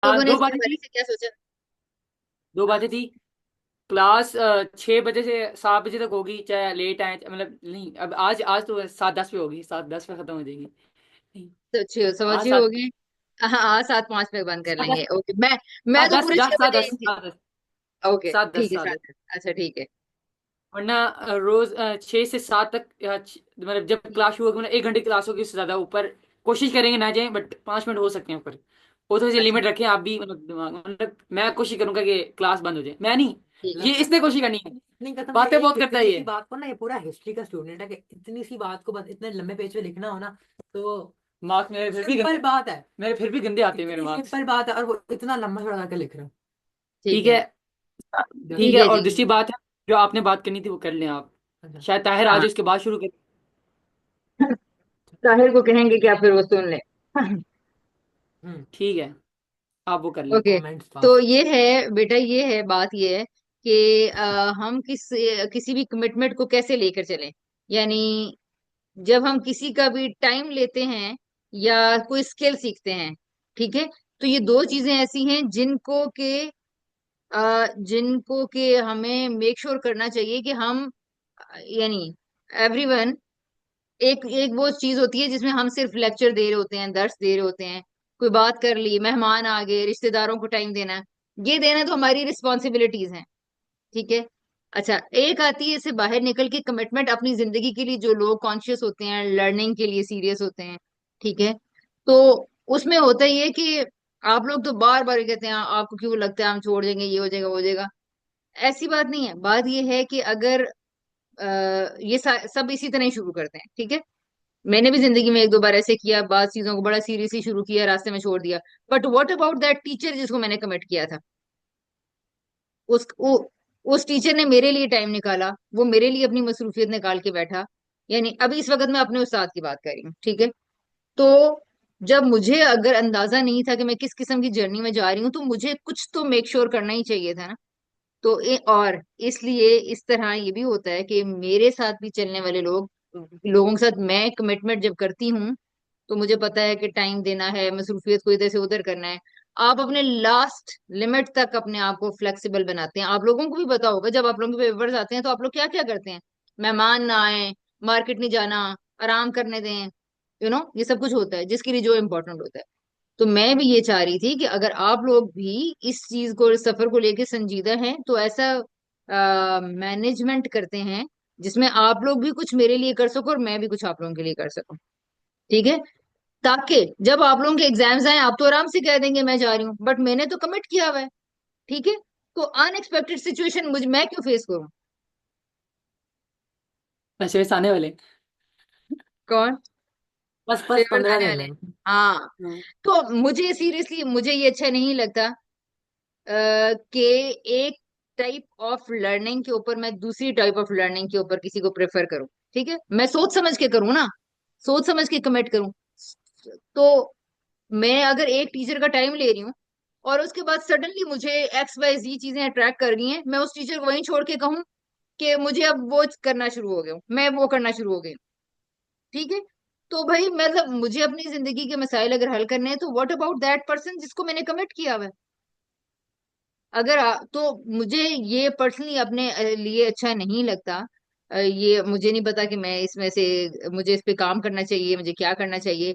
लोगों ने दो इसके बातें बारे थी। से क्या सोचा? दो हाँ, बातें थी। क्लास 6 बजे से 7 बजे तक होगी, चाहे लेट आए, मतलब नहीं, अब आज आज तो 7:10 पे होगी, 7:10 पे खत्म हो जाएगी। नहीं, तो समझ आज ही 7, होगी। हाँ हाँ, 7:05 पे बंद कर 7:10, लेंगे। ओके, मैं सात तो दस पूरे दस 6 बजे ही 7:10, थी। 7:10, ओके, सात दस ठीक है, सात 7:10। अच्छा, ठीक है। वरना रोज 6 से 7 तक, या मतलब जब क्लास शुरू होगी, मतलब 1 घंटे क्लास होगी, उससे ज्यादा ऊपर कोशिश करेंगे ना जाए, बट 5 मिनट हो सकते हैं ऊपर। वो थोड़ी सी अच्छा, लिमिट रखें आप भी, मतलब दिमाग में, मतलब मैं कोशिश करूंगा कि क्लास बंद हो जाए, मैं नहीं, ठीक है। ये इसने कोशिश करनी है। नहीं कसम से, बातें एक बहुत करता है इतनी सी ये। बात को ना, ये पूरा हिस्ट्री का स्टूडेंट है कि इतनी सी बात को बस इतने लंबे पेज पे लिखना हो ना, तो मार्क्स मेरे फिर भी सिंपल गंदे, बात है। मेरे फिर भी गंदे आते हैं मेरे इतनी मार्क्स। सिंपल बात है और वो इतना लंबा चौड़ा करके लिख रहा है। ठीक ठीक है। है। ठीक ठीक है, है और जी। दूसरी बात है, जो आपने बात करनी थी वो कर लें आप। अच्छा। शायद ताहिर आज हाँ, उसके बाद शुरू करें। ताहिर को कहेंगे क्या, फिर वो सुन ले। हम्म। ठीक है, आप वो कर लें। ओके। कमेंट्स तो पास। ये है बेटा, ये है बात, ये है कि हम किसी भी कमिटमेंट को कैसे लेकर चलें। यानी जब हम किसी का भी टाइम लेते हैं या कोई स्किल सीखते हैं, ठीक है, तो ये दो चीजें ऐसी हैं जिनको के हमें मेक श्योर करना चाहिए कि हम, यानी एवरीवन, एक एक वो चीज होती है जिसमें हम सिर्फ लेक्चर दे रहे होते हैं, दर्स दे रहे होते हैं, कोई बात कर ली, मेहमान आ गए, रिश्तेदारों को टाइम देना है, ये देना तो हमारी रिस्पॉन्सिबिलिटीज हैं, ठीक है। अच्छा, एक आती है इससे बाहर निकल के कमिटमेंट अपनी जिंदगी के लिए, जो लोग कॉन्शियस होते हैं, लर्निंग के लिए सीरियस होते हैं, ठीक है। तो उसमें होता ही है कि आप लोग तो बार बार कहते हैं, आपको क्यों लगता है हम छोड़ देंगे, ये हो जाएगा, वो हो जाएगा। ऐसी बात नहीं है। बात ये है कि अगर ये सब इसी तरह ही शुरू करते हैं, ठीक है। मैंने भी जिंदगी में एक दो बार ऐसे किया, बात चीजों को बड़ा सीरियसली शुरू किया, रास्ते में छोड़ दिया। But what about that teacher जिसको मैंने कमिट किया था? उस टीचर ने मेरे लिए टाइम निकाला, वो मेरे लिए अपनी मसरूफियत निकाल के बैठा। यानी अभी इस वक्त मैं अपने उस्ताद की बात कर रही हूँ, ठीक है। तो जब मुझे अगर अंदाजा नहीं था कि मैं किस किस्म की जर्नी में जा रही हूँ, तो मुझे कुछ तो मेक श्योर करना ही चाहिए था ना। तो और इसलिए इस तरह ये भी होता है कि मेरे साथ भी चलने वाले लोगों के साथ मैं कमिटमेंट जब करती हूँ, तो मुझे पता है कि टाइम देना है, मसरूफियत को इधर से उधर करना है। आप अपने लास्ट लिमिट तक अपने आप को फ्लेक्सिबल बनाते हैं। आप लोगों को भी पता होगा, जब आप लोगों के पेपर्स आते हैं तो आप लोग क्या क्या करते हैं। मेहमान ना आए, मार्केट नहीं जाना, आराम करने दें, ये सब कुछ होता है जिसके लिए जो इम्पोर्टेंट होता है। तो मैं भी ये चाह रही थी कि अगर आप लोग भी इस चीज को, इस सफर को लेके संजीदा हैं, तो ऐसा मैनेजमेंट करते हैं जिसमें आप लोग भी कुछ मेरे लिए कर सको और मैं भी कुछ आप लोगों के लिए कर सकूं, ठीक है। ताकि जब आप लोगों के एग्जाम्स आए, आप तो आराम से कह देंगे मैं जा रही हूँ, बट मैंने तो कमिट किया हुआ है, ठीक है। तो अनएक्सपेक्टेड सिचुएशन मुझे, मैं क्यों फेस करूं? मैसेज आने वाले। कौन? बस बस पेपर्स 15 आने दिन वाले है। हैं। हाँ। हम्म। तो मुझे सीरियसली, मुझे ये अच्छा नहीं लगता कि एक टाइप ऑफ लर्निंग के ऊपर मैं दूसरी टाइप ऑफ लर्निंग के ऊपर किसी को प्रेफर करूं, ठीक है। मैं सोच समझ के करूं ना, सोच समझ के कमिट करूं। तो मैं अगर एक टीचर का टाइम ले रही हूँ और उसके बाद सडनली मुझे एक्स वाई जी चीजें अट्रैक्ट कर रही हैं, मैं उस टीचर को वहीं छोड़ के कहूँ कि मुझे अब वो करना शुरू हो गया हूँ, मैं वो करना शुरू हो गई हूँ, ठीक है। तो भाई मतलब मुझे अपनी जिंदगी के मसाइल अगर हल करने हैं, तो व्हाट अबाउट दैट पर्सन जिसको मैंने कमिट किया हुआ है? तो मुझे ये पर्सनली अपने लिए अच्छा नहीं लगता। ये मुझे नहीं पता कि मैं इसमें से, मुझे इस पे काम करना चाहिए, मुझे क्या करना चाहिए।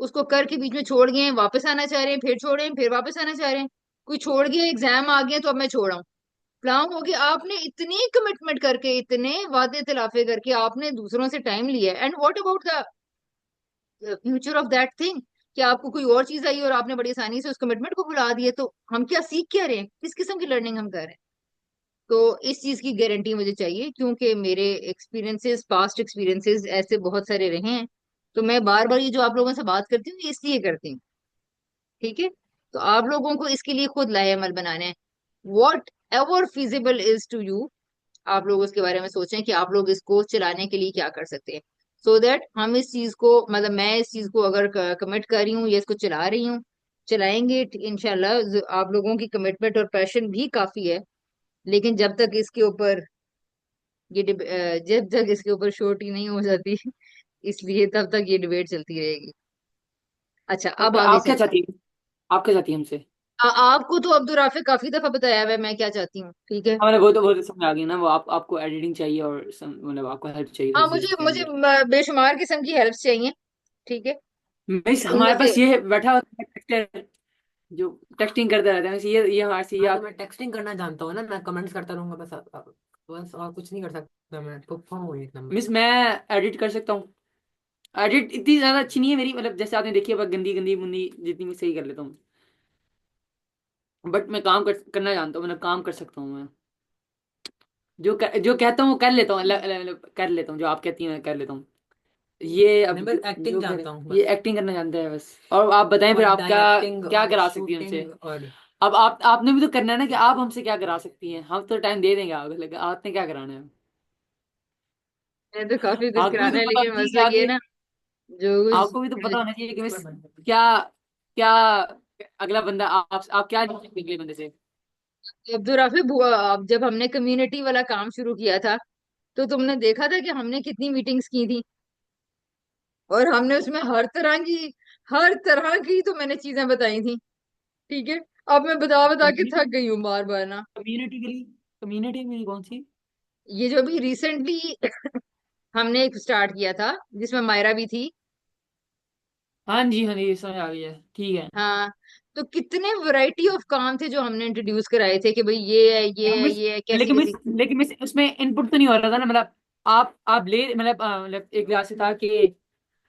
उसको करके बीच में छोड़ गए हैं, वापस आना चाह रहे हैं, फिर छोड़े हैं, फिर वापस आना चाह रहे हैं। कोई छोड़ गया, एग्जाम आ गया तो अब मैं छोड़ रहा हूँ। प्लान हो गया, आपने इतनी कमिटमेंट करके, इतने वादे तिलाफे करके आपने दूसरों से टाइम लिया, and what about the future of that thing, कि आपको कोई और चीज आई और आपने बड़ी आसानी से उस कमिटमेंट को भुला दिया। तो हम क्या सीख क्या रहे हैं, किस किस्म की लर्निंग हम कर रहे हैं? तो इस चीज की गारंटी मुझे चाहिए, क्योंकि मेरे एक्सपीरियंसेस, पास्ट एक्सपीरियंसेस ऐसे बहुत सारे रहे हैं। तो मैं बार बार ये जो आप लोगों से बात करती हूँ, ये इसलिए करती हूँ, ठीक है। तो आप लोगों को इसके लिए खुद लाहेअमल बनाना है। Whatever feasible is to you, आप लोग उसके बारे में सोचें कि आप लोग इसको चलाने के लिए क्या कर सकते हैं, सो दैट हम इस चीज को, मतलब मैं इस चीज को अगर कमिट कर रही हूँ या इसको चला रही हूँ, चलाएंगे इंशाल्लाह। आप लोगों की कमिटमेंट और पैशन भी काफी है, लेकिन जब तक इसके ऊपर जब तक इसके ऊपर शोटी नहीं हो जाती, इसलिए तब तक ये डिबेट चलती रहेगी। अच्छा, अब ओके, आगे आप क्या चलते चाहती हैं? आप क्या चाहती हैं हमसे? आपको तो अब्दुल राफे काफी दफा बताया हुआ है मैं क्या चाहती हूँ, ठीक है। हाँ, मैंने वो तो समझ आ गई ना, वो आपको एडिटिंग चाहिए और मतलब आपको हेल्प चाहिए हाँ, थोड़ी सी मुझे इसके मुझे अंदर। बेशुमार किस्म की हेल्प चाहिए, ठीक है। मिस, उनमें हमारे से पास ये बैठा हुआ टेक्सटर जो टेक्सटिंग करता रहता है, मिस ये हमारे से ये हाँ तो आप। मैं टेक्सटिंग करना जानता हूँ ना, मैं कमेंट्स करता रहूंगा बस, बस और कुछ नहीं कर सकता, मैं पुप्पा हूँ एक नंबर मिस का। मैं एडिट कर सकता हूँ। एडिट इतनी ज्यादा अच्छी नहीं है मेरी, मतलब जैसे आपने देखी है, बस गंदी गंदी मुंदी जितनी मैं सही कर लेता हूँ। बट मैं करना जानता हूँ, मतलब काम कर सकता हूँ मैं। जो कहता हूँ वो कर लेता हूँ, मतलब कर लेता हूँ, जो आप कहती हैं मैं कर लेता हूँ। ये अब मैं बस एक्टिंग जो कह रहे जानता हूँ ये बस। एक्टिंग करना जानता है बस। और आप बताएं फिर और आप क्या डायरेक्टिंग क्या और करा सकती हैं हमसे। शूटिंग और अब आपने भी तो करना है ना, कि आप हमसे क्या करा सकती हैं, हम तो टाइम दे देंगे आप, लेकिन आपने क्या कराना है। मैं तो काफी कुछ आपको भी कराना तो है, पता लेकिन होना चाहिए कि मसला ये है आगे, ना, जो कुछ आपको भी तो पता होना चाहिए कि मिस क्या क्या अगला बंदा आप क्या निकले अगले बंदे से। अब्दुल राफी बुआ, अब जब हमने कम्युनिटी वाला काम शुरू किया था तो तुमने देखा था कि हमने कितनी मीटिंग्स की थी, और हमने उसमें हर तरह की तो मैंने चीजें बताई थी, ठीक है। अब मैं बता बता के कम्युनिटी थक गई हूँ बार बार ना। कम्युनिटी के लिए, कम्युनिटी में कौन सी? ये जो भी रिसेंटली हमने एक स्टार्ट किया था जिसमें मायरा भी थी। हाँ जी, हाँ जी, समझ आ गई है, ठीक है। हाँ, तो कितने वैरायटी ऑफ काम थे जो हमने इंट्रोड्यूस कराए थे कि भाई ये है ये है मिस ये है, कैसी लेकिन मिस कैसी। लेकिन मिस उसमें इनपुट तो नहीं हो रहा था ना, मतलब आप ले मतलब एक लिहाज से था कि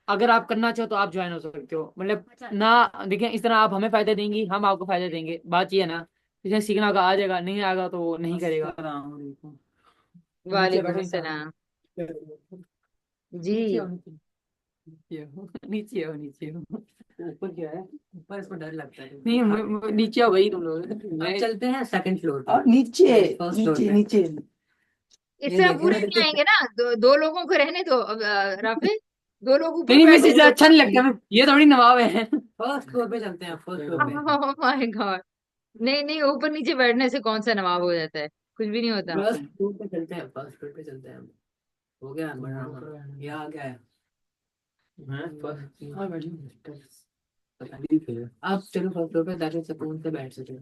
अगर आप करना चाहो तो आप ज्वाइन हो सकते हो, मतलब ना देखिए, इस तरह आप हमें फायदा देंगी, हम आपको फायदा देंगे, बात ये है ना। जिसे सीखना होगा आ जाएगा, नहीं आएगा तो वो नहीं करेगा। अस्सलाम वालेकुम। नीचे वालेकुम बैठो इंसान। अस्सलाम। जी। नीचे हो, नीचे हो, नीचे हो, नीचे हो। ऊपर क्या है? ऊपर इसको डर लगता है नहीं, नीचे हो भाई तुम लोग। अब मैं चलते हैं सेकंड फ्लोर पे, और नीचे, फर्स्ट फ्लोर नीचे पे। नीचे। इससे ये हम देखिए पूरे ना नहीं कितने। आएंगे ना, दो लोगों को रहने दो अब, राफे, दो लोग ऊपर नहीं मिस, बैठे इसे दो। अच्छा नहीं लगता, ये थोड़ी नवाब है। फर्स्ट फ्लोर पे चलते हैं, फर्स्ट फ्लोर पे। My God. नहीं नहीं, ऊपर नीचे बैठने से कौन सा नवाब हो जाता है, कुछ भी नहीं होता। फर्स्ट फ्लोर पे चलते हैं, फर्स्ट फ्लोर पे चलते हैं। हो गया बड़ा, ये आ गया है। हाँ फर्स्ट, हाँ बैठिए। पता नहीं, आप चलो फर्स्ट फ्लोर पे ताकि सुकून से बैठ सके।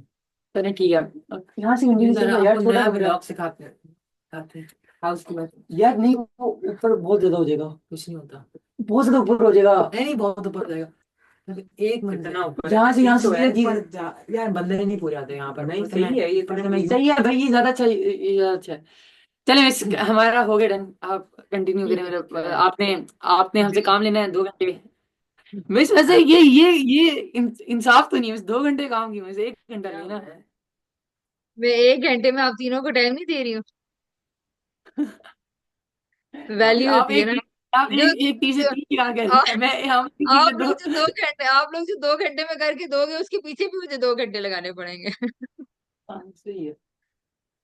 चले ठीक है, अब यहाँ से कंटिन्यू सर करेंगे यार, आपको छोटा नया कमरा है। ब्लॉग सिखाते हैं हाउस की बात। यार नहीं, वो ऊपर बहुत ज्यादा हो जाएगा, कुछ नहीं होता। बहुत ज्यादा ऊपर हो जाएगा। नहीं नहीं, बहुत ऊपर हो जाएगा। एक मिनट, इतना ऊपर है, यहाँ से तो है सीधा पर यार बंदे नहीं पूरे आते यहाँ पर, नहीं तो सही है, ये पर तो मैं सही है भाई, ये ज्यादा अच्छा, ये ज्यादा अच्छा है। चले मिस, हमारा हो गया डन, आप कंटिन्यू करें, ठीक है मतलब ठीक है। आपने आपने हमसे काम लेना है 2 घंटे। मिस वैसे ये इंसाफ तो नहीं है, मिस 2 घंटे काम की वजह से 1 घंटा लेना है। मैं 1 घंटे में आप तीनों को टाइम नहीं दे रही हूँ, वैल्यू आप होती है एक ना। आप जो, एक टी से जो 3 की आ, कर, मैं हम 3 से आप लोग 2। जो 2 घंटे आप लोग जो 2 घंटे में करके दोगे उसके पीछे भी मुझे 2 घंटे लगाने पड़ेंगे। हाँ, सही है,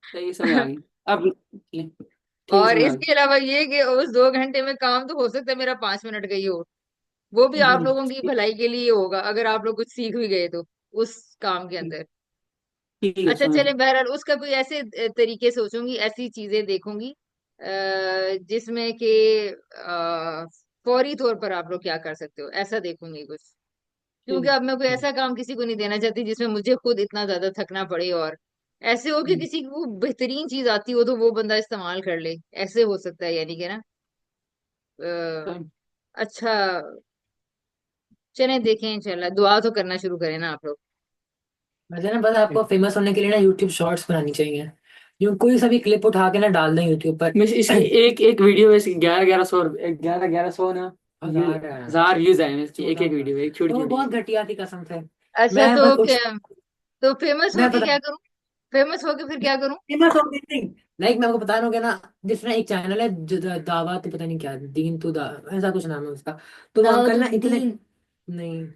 सही समझ आ गई। अब ठीक और समझ आ इसके अलावा ये कि उस 2 घंटे में काम तो हो सकता है मेरा 5 मिनट का ही हो, वो भी आप लोगों की गई। भलाई के लिए होगा अगर आप लोग कुछ सीख भी गए तो उस काम के ठीक अंदर। ठीक है, अच्छा समझ चले, बहरहाल उसका कोई ऐसे तरीके सोचूंगी, ऐसी चीजें देखूंगी जिसमें कि फौरी तौर पर आप लोग क्या कर सकते हो, ऐसा देखूंगी कुछ। क्योंकि अब मैं कोई ठीक। ऐसा काम किसी को नहीं देना चाहती जिसमें मुझे खुद इतना ज्यादा थकना पड़े, और ऐसे हो कि किसी को बेहतरीन चीज आती हो तो वो बंदा इस्तेमाल कर ले, ऐसे हो सकता है, यानी कि ना। अ, अच्छा, चलें देखें, इंशाल्लाह दुआ तो करना शुरू करें ना आप लोग। वैसे ना बस आपको फेमस होने के लिए ना यूट्यूब शॉर्ट्स बनानी चाहिए। जो कोई सा भी क्लिप उठा के ना डाल दें यूट्यूब पर। मैं इसकी एक एक वीडियो में 1100 1100 ना, हजार है। 1000 व्यूज आए हैं इसकी, एक एक वीडियो, एक छोटी तो वो छोटी। बहुत घटिया थी कसम से। अच्छा, मैं बस तो कुछ, क्या, तो फेमस मैं होके पता, क्या करूं, फेमस होके फिर क्या करूं। फेमस हो गई थी। लाइक मैं आपको बता रहा हूँ क्या ना, जिसमें एक चैनल है दावा तो पता नहीं क्या, दीन तो ऐसा कुछ नाम है उसका। तो वो अंकल ना इतने, नहीं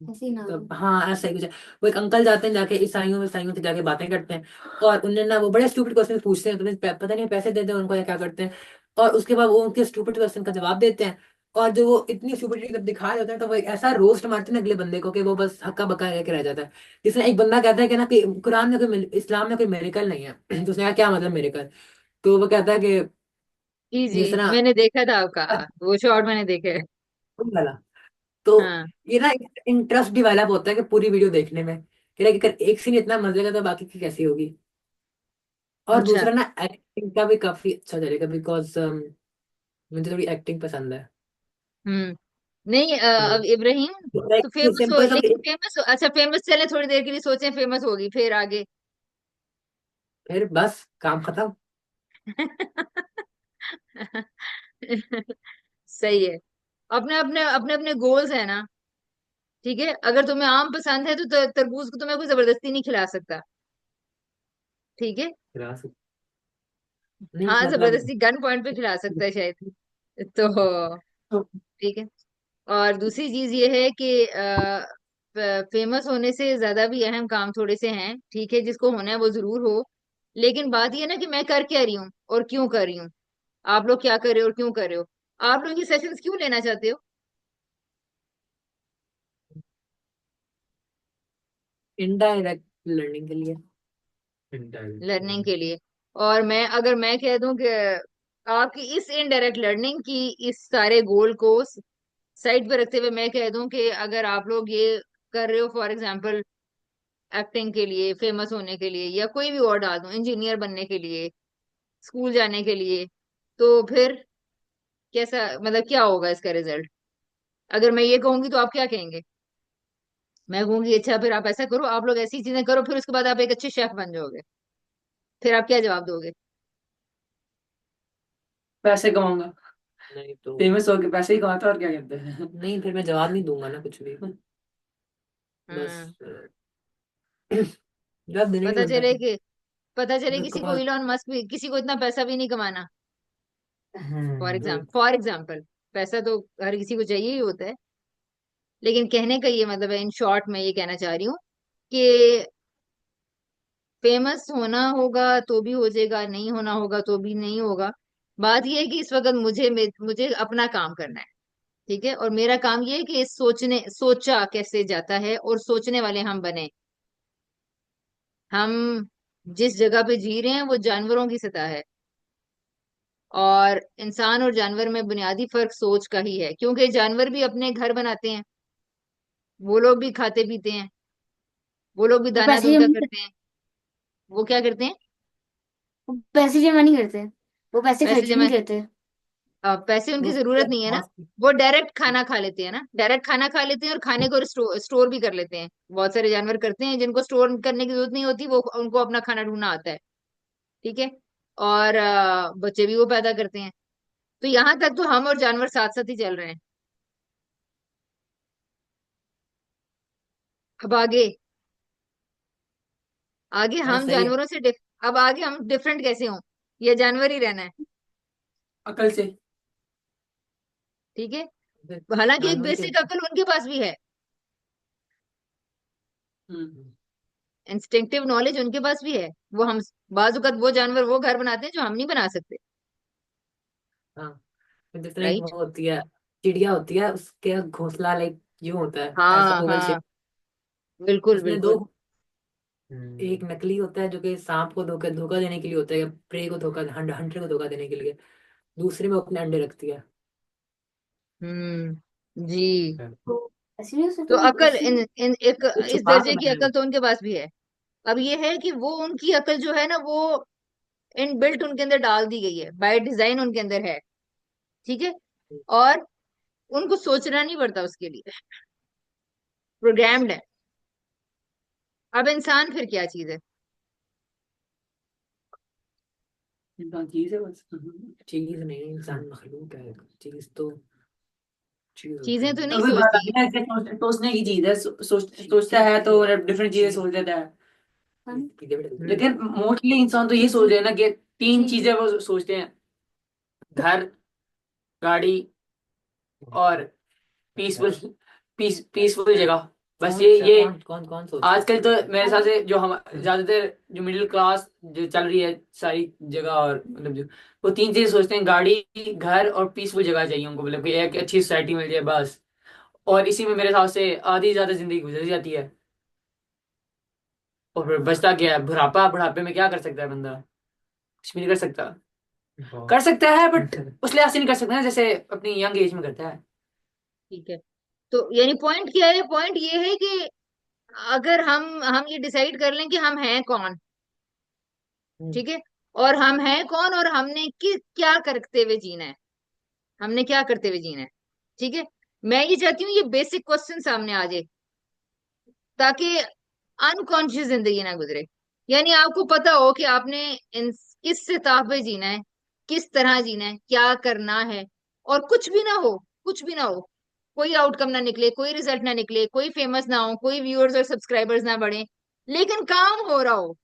ऐसे ही नाम, तो हाँ ऐसा ही कुछ है। वो एक अंकल जाते हैं जाके ईसाइयों से जाके बातें करते हैं। और उन्हें ना वो बड़े स्टूपिड क्वेश्चन पूछते हैं, तुम्हें पता नहीं पैसे देते हैं उनको या क्या करते हैं। और उसके बाद वो उनके स्टूपिड क्वेश्चन का जवाब देते हैं। और जो वो इतनी स्टूपिडिटी जब दिखा देते हैं तो वो एक ऐसा रोस्ट मारते हैं ना अगले बंदे को कि वो बस हक्का बक्का रह के रह जाता है। जिसमें एक बंदा कहता है कि ना कि कुरान में कोई इस्लाम में कोई मेरेकल नहीं है। तो उसने कहा क्या मतलब मेरेकल। तो वो कहता है कि जी जी, जिस तरह मैंने देखा था आपका, वो शॉर्ट मैंने देखा है। वाला, तो हाँ। ये ना इंटरेस्ट डेवलप होता है कि पूरी वीडियो देखने में, कि like अगर एक सीन इतना मजे का तो बाकी की कैसी होगी। और अच्छा। दूसरा ना एक्टिंग का भी काफी अच्छा चलेगा, बिकॉज मुझे थोड़ी एक्टिंग पसंद है। हम्म। नहीं, तो अब इब्राहिम, तो लाइक फेमस हो, सिंपल सा लेकिन फेमस, अच्छा फेमस चले थोड़ी देर के लिए, सोचे फेमस होगी फिर आगे। फिर बस काम खत्म। सही है। अपने अपने अपने अपने गोल्स है ना। ठीक है, अगर तुम्हें आम पसंद है तो तरबूज को तुम्हें कोई जबरदस्ती नहीं खिला सकता। ठीक है। खिला नहीं हाँ, मतलब। जबरदस्ती गन पॉइंट पे खिला सकता है शायद। तो ठीक है। और दूसरी चीज ये है कि फेमस होने से ज्यादा भी अहम काम थोड़े से हैं, ठीक है, जिसको होना है वो जरूर हो। लेकिन बात ये है ना कि मैं कर क्या रही हूँ और क्यों कर रही हूँ। आप लोग क्या कर रहे हो और क्यों कर रहे हो। आप लोग ये सेशंस क्यों लेना चाहते हो। इनडायरेक्ट लर्निंग के लिए। इनडायरेक्ट लर्निंग के लिए। और मैं, अगर मैं कह दूं कि आपकी इस इनडायरेक्ट लर्निंग की, इस सारे गोल को साइड पे रखते हुए मैं कह दूं कि अगर आप लोग ये कर रहे हो, फॉर एग्जाम्पल एक्टिंग के लिए, फेमस होने के लिए, या कोई भी और डाल दूं, इंजीनियर बनने के लिए, स्कूल जाने के लिए, तो फिर कैसा, मतलब क्या होगा इसका रिजल्ट। अगर मैं ये कहूंगी तो आप क्या कहेंगे। मैं कहूंगी अच्छा फिर आप ऐसा करो, आप लोग ऐसी चीजें करो, फिर उसके बाद आप एक अच्छे शेफ बन जाओगे। फिर आप क्या जवाब दोगे। पैसे कमाऊंगा। नहीं तो फेमस होके पैसे ही कमाता, और क्या कहते हैं। नहीं, फिर मैं जवाब नहीं दूंगा ना कुछ भी। बस हम्म। जवाब देने नहीं पता बनता चले फिर। कि पता चले किसी को बिकॉज इलॉन मस्क भी, किसी को इतना पैसा भी नहीं कमाना। फॉर एग्जाम्पल पैसा तो हर किसी को चाहिए ही होता है। लेकिन कहने का ये मतलब है, इन शॉर्ट मैं ये कहना चाह रही हूँ कि फेमस होना होगा तो भी हो जाएगा, नहीं होना होगा तो भी नहीं होगा। बात ये है कि इस वक्त मुझे अपना काम करना है। ठीक है, और मेरा काम ये है कि सोचा कैसे जाता है और सोचने वाले हम बने। हम जिस जगह पे जी रहे हैं वो जानवरों की सतह है। और इंसान और जानवर में बुनियादी फर्क सोच का ही है, क्योंकि जानवर भी अपने घर बनाते हैं, वो लोग भी खाते पीते हैं, वो लोग भी वो दाना पैसे धंधा जमा करते हैं। वो क्या करते हैं। वो पैसे जमा नहीं करते, वो पैसे पैसे खर्च भी नहीं जमा, करते। पैसे उनकी वो जरूरत नहीं है ना। वो डायरेक्ट खाना खा लेते हैं ना, डायरेक्ट खाना खा लेते हैं और खाने को स्टोर भी कर लेते हैं। बहुत सारे जानवर करते हैं, जिनको स्टोर करने की जरूरत नहीं होती, वो उनको अपना खाना ढूंढना आता है। ठीक है। और बच्चे भी वो पैदा करते हैं। तो यहाँ तक तो हम और जानवर साथ साथ ही चल रहे हैं। अब आगे, आगे हाँ हम सही है। जानवरों से अब आगे हम डिफरेंट कैसे हों। ये जानवर ही रहना है। अकल से। ठीक है। हालांकि एक जानवर के। बेसिक अकल उनके पास भी है, हम्म। इंस्टिंक्टिव नॉलेज उनके पास भी है। वो हम, बाजुकात वो जानवर वो घर बनाते हैं जो हम नहीं बना सकते। हाँ, जिस तरह एक वो राइट। होती है, चिड़िया होती है, उसके घोंसला लाइक यूं होता है, ऐसा हाँ ओवल हाँ, शेप। बिल्कुल उसमें दो, बिल्कुल। एक नकली होता है जो कि सांप को धोखा धोखा देने के लिए होता है, या प्रे को धोखा, हंटर को धोखा देने के लिए। दूसरे में अपने अंडे रखती है। जी। तो ऐसे नहीं हो तो सकता, अकल ऐसे एक वो इस छुपा के दर्जे की बनाए अकल हुए। तो उनके पास भी है। अब ये है कि वो उनकी अकल जो है ना, वो इन बिल्ट उनके अंदर डाल दी गई है, बाय डिजाइन उनके अंदर है। ठीक है। और उनको सोचना नहीं पड़ता उसके लिए, प्रोग्राम्ड है। अब इंसान फिर क्या चीज है। इंसान चीज है बस। चीज नहीं, इंसान मखलूक है। चीज तो चीज होती चीजें है तो ना। नहीं अभी बात सोचती। आती है ना, ऐसे सोचने की चीज है, सोचता है तो डिफरेंट चीजें सोच लेता है। हम चीजें बदलती हम्म। हैं। लेकिन मोस्टली इंसान तो ये सोच रहे हैं ना कि तीन चीज चीजें वो सोचते हैं: घर, गाड़ी, और अच्छा। पीसफुल, पीसफुल जगह। बस कौन ये सा, ये कौन कौन सोचता है आजकल तो ऐसा? मेरे हिसाब से जो हम ज्यादातर जो मिडिल क्लास जो चल रही है सारी जगह, और मतलब जो वो तीन चीजें सोचते हैं: गाड़ी, घर और पीसफुल जगह चाहिए उनको, मतलब कि एक अच्छी सोसाइटी मिल जाए बस। और इसी में मेरे हिसाब से आधी ज्यादा जिंदगी गुजर जाती है। और फिर बचता क्या है? बुढ़ापा। बुढ़ापे में क्या कर सकता है बंदा? कुछ भी नहीं कर सकता। कर सकता है बट उस लिहाज से नहीं कर सकता ना जैसे अपनी यंग एज में करता है। ठीक है। तो यानी पॉइंट क्या है? पॉइंट ये है कि अगर हम ये डिसाइड कर लें कि हम हैं कौन, ठीक है, और हम हैं कौन और हमने क्या करते हुए जीना है, हमने क्या करते हुए जीना है, ठीक है। मैं ये चाहती हूँ ये बेसिक क्वेश्चन सामने आ जाए, ताकि अनकॉन्शियस जिंदगी ना गुजरे। यानी आपको पता हो कि आपने किस सतह पे जीना है, किस तरह जीना है, क्या करना है, और कुछ भी ना हो, कुछ भी ना हो, कोई आउटकम ना निकले, कोई रिजल्ट ना निकले, कोई फेमस ना हो, कोई व्यूअर्स और सब्सक्राइबर्स ना बढ़े, लेकिन काम हो रहा हो,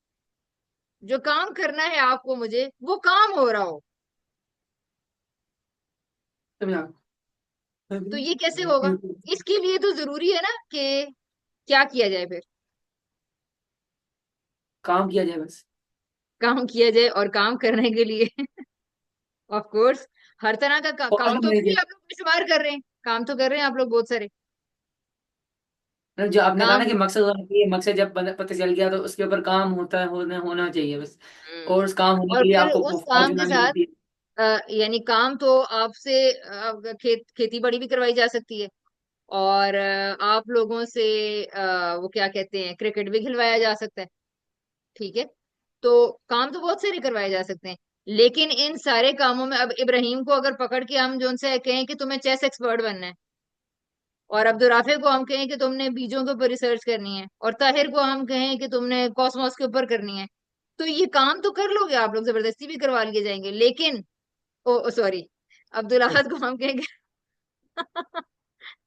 जो काम करना है आपको मुझे, वो काम हो रहा हो। समझा? तो ये कैसे होगा? इसके लिए तो जरूरी है ना कि क्या किया जाए फिर? काम किया जाए बस। काम किया जाए, और काम करने के लिए ऑफ कोर्स हर तरह का और काम सब तो मिल अभी गया। आप लोग शुमार कर रहे हैं, काम तो कर रहे हैं आप लोग बहुत सारे मतलब जो आपने कहा ना काम। कि मकसद होना चाहिए, मकसद जब पता चल गया तो उसके ऊपर काम होता है, होना चाहिए बस। और उस काम होने और के लिए फिर आपको उस फौज काम के बनानी साथ पड़ती है। यानी काम तो आपसे खेती बाड़ी भी करवाई जा सकती है, और आप लोगों से वो क्या कहते हैं, क्रिकेट भी खिलवाया जा सकता है, ठीक है। तो काम तो बहुत सारे करवाए जा सकते हैं, लेकिन इन सारे कामों में अब इब्राहिम को अगर पकड़ के हम जो उनसे कहें कि तुम्हें चेस एक्सपर्ट बनना है, और अब्दुल राफे को हम कहें कि तुमने बीजों के ऊपर रिसर्च करनी है, और ताहिर को हम कहें कि तुमने कॉस्मोस के ऊपर करनी है, तो ये काम तो कर लोगे आप लोग, जबरदस्ती भी करवा लिए जाएंगे, लेकिन ओ सॉरी, अब्दुल अहद को हम कहेंगे